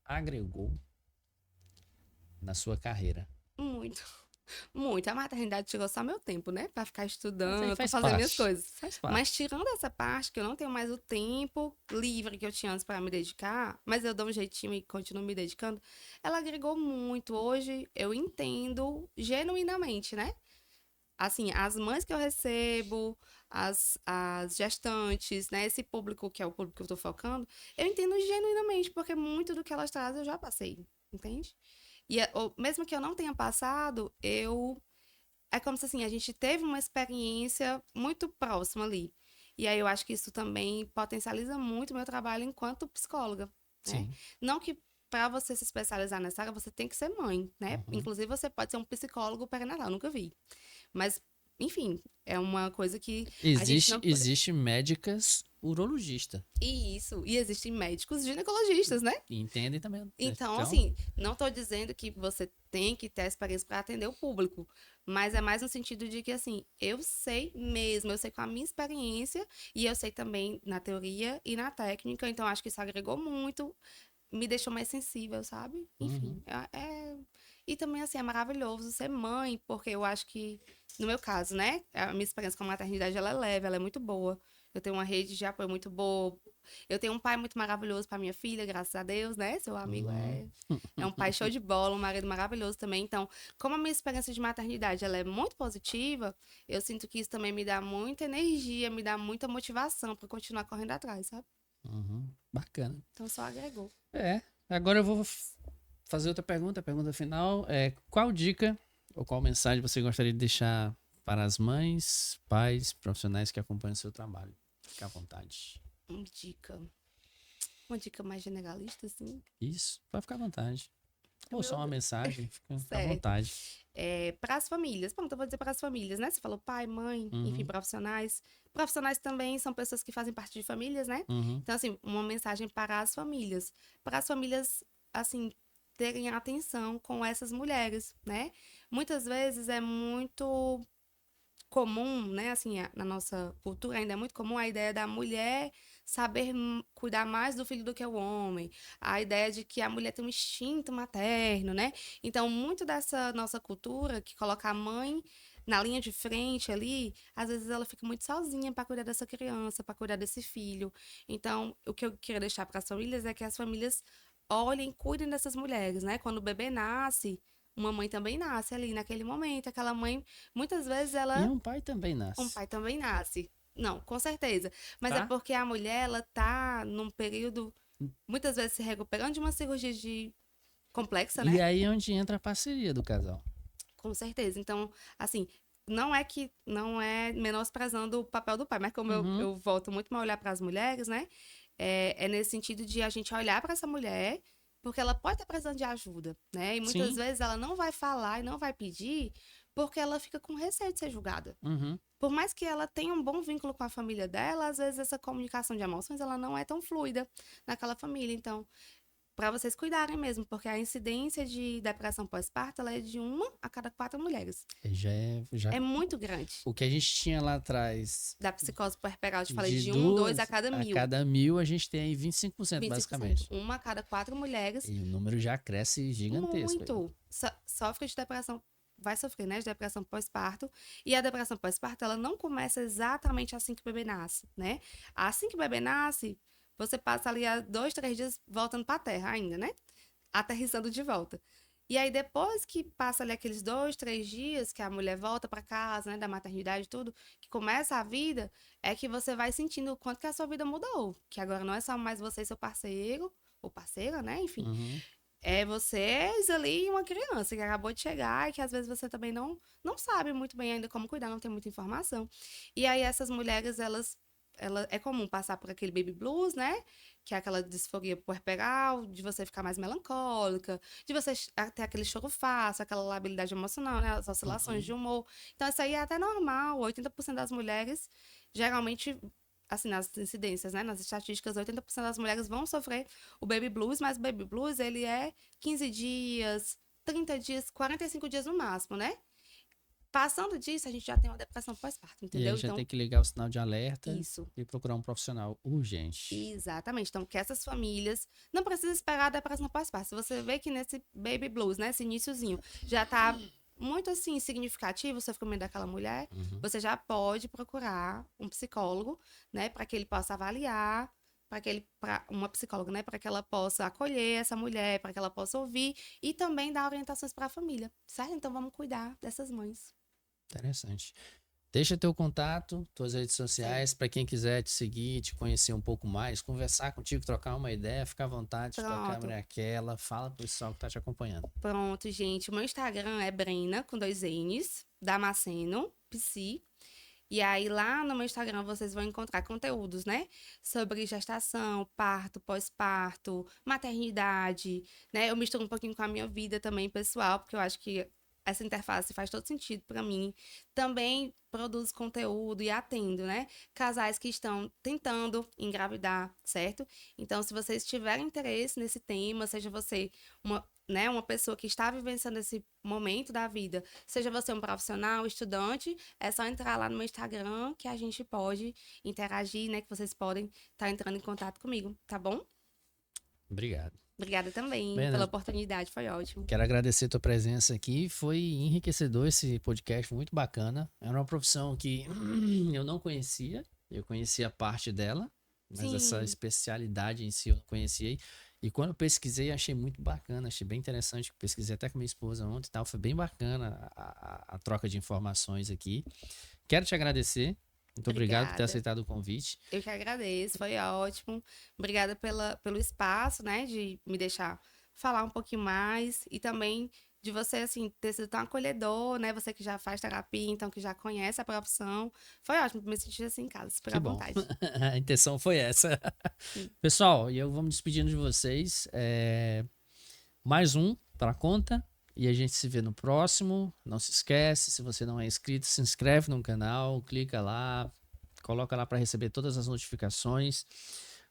agregou na sua carreira. Muito. Muito. A maternidade tirou só meu tempo, né? Pra ficar Mas aí estudando, pra faz fazer minhas parte. coisas. Faz parte. Mas tirando essa parte, que eu não tenho mais o tempo livre que eu tinha antes pra me dedicar, mas eu dou um jeitinho e continuo me dedicando, ela agregou muito. Hoje eu entendo genuinamente, né? Assim, as mães que eu recebo, as gestantes, né? Esse público que é o público que eu tô focando, eu entendo genuinamente, porque muito do que elas trazem eu já passei, entende? E mesmo que eu não tenha passado, eu. É como se assim, a gente teve uma experiência muito próxima ali. E aí eu acho que isso também potencializa muito o meu trabalho enquanto psicóloga, né? Sim. Não que para você se especializar nessa área, você tem que ser mãe, né? Uhum. Inclusive, você pode ser um psicólogo perinatal, nunca vi. Mas, enfim, é uma coisa que a gente Existe, não. existe médicas urologista. Isso. E existem médicos ginecologistas, né? E entendem também. Então, Então, assim, não estou dizendo que você tem que ter a experiência para atender o público, mas é mais no sentido de que, assim, eu sei mesmo, eu sei com a minha experiência e eu sei também na teoria e na técnica, então acho que isso agregou muito, me deixou mais sensível, sabe? uhum. Enfim, e também, assim, é maravilhoso ser mãe, porque eu acho que, no meu caso, né, a minha experiência com a maternidade, ela é leve, ela é muito boa. Eu tenho uma rede de apoio muito boa. Eu tenho um pai muito maravilhoso para minha filha, graças a Deus, né? Seu amigo Uhum. é um pai show de bola, um marido maravilhoso também. Então, como a minha experiência de maternidade ela é muito positiva, eu sinto que isso também me dá muita energia, me dá muita motivação para continuar correndo atrás, sabe? Uhum. Bacana. Então, só agregou. É. Agora eu vou fazer outra pergunta. A pergunta final é: qual dica ou qual mensagem você gostaria de deixar para as mães, pais, profissionais que acompanham o seu trabalho? Fique à vontade. Uma dica. Uma dica mais generalista, assim. Isso, vai ficar à vontade. Ou só Meu uma Deus. mensagem, fica à Certo. vontade. Para as famílias. Pronto, eu vou dizer para as famílias, né? Você falou pai, mãe, enfim, Uhum, profissionais. Profissionais também são pessoas que fazem parte de famílias, né? uhum. Então, assim, uma mensagem para as famílias. Para as famílias, assim, terem atenção com essas mulheres, né? Muitas vezes é muito comum, né? Assim, na nossa cultura ainda é muito comum a ideia da mulher saber cuidar mais do filho do que o homem, a ideia de que a mulher tem um instinto materno, né? Então, muito dessa nossa cultura que coloca a mãe na linha de frente ali, às vezes ela fica muito sozinha para cuidar dessa criança, para cuidar desse filho. Então, o que eu queria deixar para as famílias é que as famílias olhem, cuidem dessas mulheres, né? Quando o bebê nasce, uma mãe também nasce ali naquele momento, aquela mãe, muitas vezes E ela, um pai também um nasce, pai também nasce. Não, com certeza. Mas é tá? porque a mulher, ela tá num período, muitas vezes se recuperando de uma cirurgia de complexa, E né? aí é onde entra a parceria do casal. Com certeza. Então, assim, não é menosprezando o papel do pai, mas como Uhum, eu volto muito a olhar para as mulheres, né? É nesse sentido de a gente olhar para essa mulher, porque ela pode estar precisando de ajuda, né? E muitas sim. vezes ela não vai falar e não vai pedir porque ela fica com receio de ser julgada. Uhum. Por mais que ela tenha um bom vínculo com a família dela, às vezes essa comunicação de emoções ela não é tão fluida naquela família. Então, para vocês cuidarem mesmo, porque a incidência de depressão pós-parto ela é de 1 a cada 4 mulheres. Já É muito grande. o que a gente tinha lá atrás Da psicose puerperal, eu te falei de de 2 a duas cada a 1.000. cada 1.000, a gente tem aí 25%, 25%. basicamente. 1 a cada 4 mulheres, E o número já cresce gigantesco aí. muito, sofre de depressão, vai sofrer, né, de depressão pós-parto. E a depressão pós-parto, ela não começa exatamente assim que o bebê nasce, né? Assim que o bebê nasce, você passa ali a 2, 3 dias voltando para a terra ainda, né? Aterrissando de volta. E aí, depois que passa ali aqueles 2, 3 dias que a mulher volta para casa, né, da maternidade e tudo, que começa a vida, é que você vai sentindo o quanto que a sua vida mudou. Que agora não é só mais você e seu parceiro, ou parceira, né, enfim. Uhum. É vocês ali e uma criança que acabou de chegar e que às vezes você também não sabe muito bem ainda como cuidar, não tem muita informação. E aí, essas mulheres, ela é comum passar por aquele baby blues, né? Que é aquela disforia puerperal, de você ficar mais melancólica, de você ter aquele choro fácil, aquela labilidade emocional, né? As oscilações Uhum. de humor. Então, isso aí é até normal. 80% das mulheres, geralmente, assim, nas incidências, né? Nas estatísticas, 80% das mulheres vão sofrer o baby blues, mas o baby blues, ele é 15 dias, 30 dias, 45 dias no máximo, né? Passando disso, a gente já tem uma depressão pós-parto, E entendeu? aí já Então, tem que ligar o sinal de alerta isso. e procurar um profissional urgente. Exatamente. Então, que essas famílias não precisam esperar a depressão pós-parto. Se você vê que nesse baby blues, né, esse iniciozinho, já tá muito assim significativo o sofrimento daquela mulher, você já pode procurar um psicólogo, né, para que ele possa avaliar, para uma psicóloga, né, para que ela possa acolher essa mulher, para que ela possa ouvir e também dar orientações para a família, certo? Então, vamos cuidar dessas mães. Interessante. Deixa teu contato, tuas redes sociais, para quem quiser te seguir, te conhecer um pouco mais, conversar contigo, trocar uma ideia, fica à vontade, tua Pronto. câmera é aquela, fala pro pessoal que tá te acompanhando. Pronto, gente. O meu Instagram é Brena, com 2 N's, Damasceno, Psi. E aí, lá no meu Instagram, vocês vão encontrar conteúdos, né? Sobre gestação, parto, pós-parto, maternidade, né? Eu misturo um pouquinho com a minha vida também, pessoal, porque eu acho que essa interface faz todo sentido para mim. Também produzo conteúdo e atendo, né? Casais que estão tentando engravidar, certo? Então, se vocês tiverem interesse nesse tema, seja você uma pessoa que está vivenciando esse momento da vida, seja você um profissional, estudante, é só entrar lá no meu Instagram que a gente pode interagir, né? Que vocês podem estar entrando em contato comigo, tá bom? Obrigado. Obrigada também Brena, pela oportunidade, foi ótimo. quero agradecer a tua presença aqui. Foi enriquecedor esse podcast, muito bacana. Era uma profissão que eu não conhecia, eu conhecia parte dela, mas essa Sim, especialidade em si eu não conhecia. E quando eu pesquisei, achei muito bacana, achei bem interessante. Pesquisei até com minha esposa ontem e tal, foi bem bacana a troca de informações aqui. Quero te agradecer. Muito obrigado por ter obrigada. aceitado o convite. Eu que agradeço, foi ótimo. Obrigada pelo espaço, né, de me deixar falar um pouquinho mais e também de você, assim, ter sido tão acolhedor, né? Você que já faz terapia, então que já conhece a profissão. Foi ótimo me sentir assim em casa, super Que à bom. vontade. A intenção foi essa. Sim. Pessoal, e eu vou me despedindo de vocês. Mais um para conta. E a gente se vê no próximo. Não se esquece, se você não é inscrito, se inscreve no canal, clica lá, coloca lá para receber todas as notificações.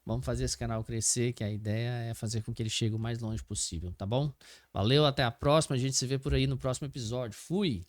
Vamos fazer esse canal crescer, que a ideia é fazer com que ele chegue o mais longe possível, tá bom? Valeu, até a próxima. A gente se vê por aí no próximo episódio. Fui!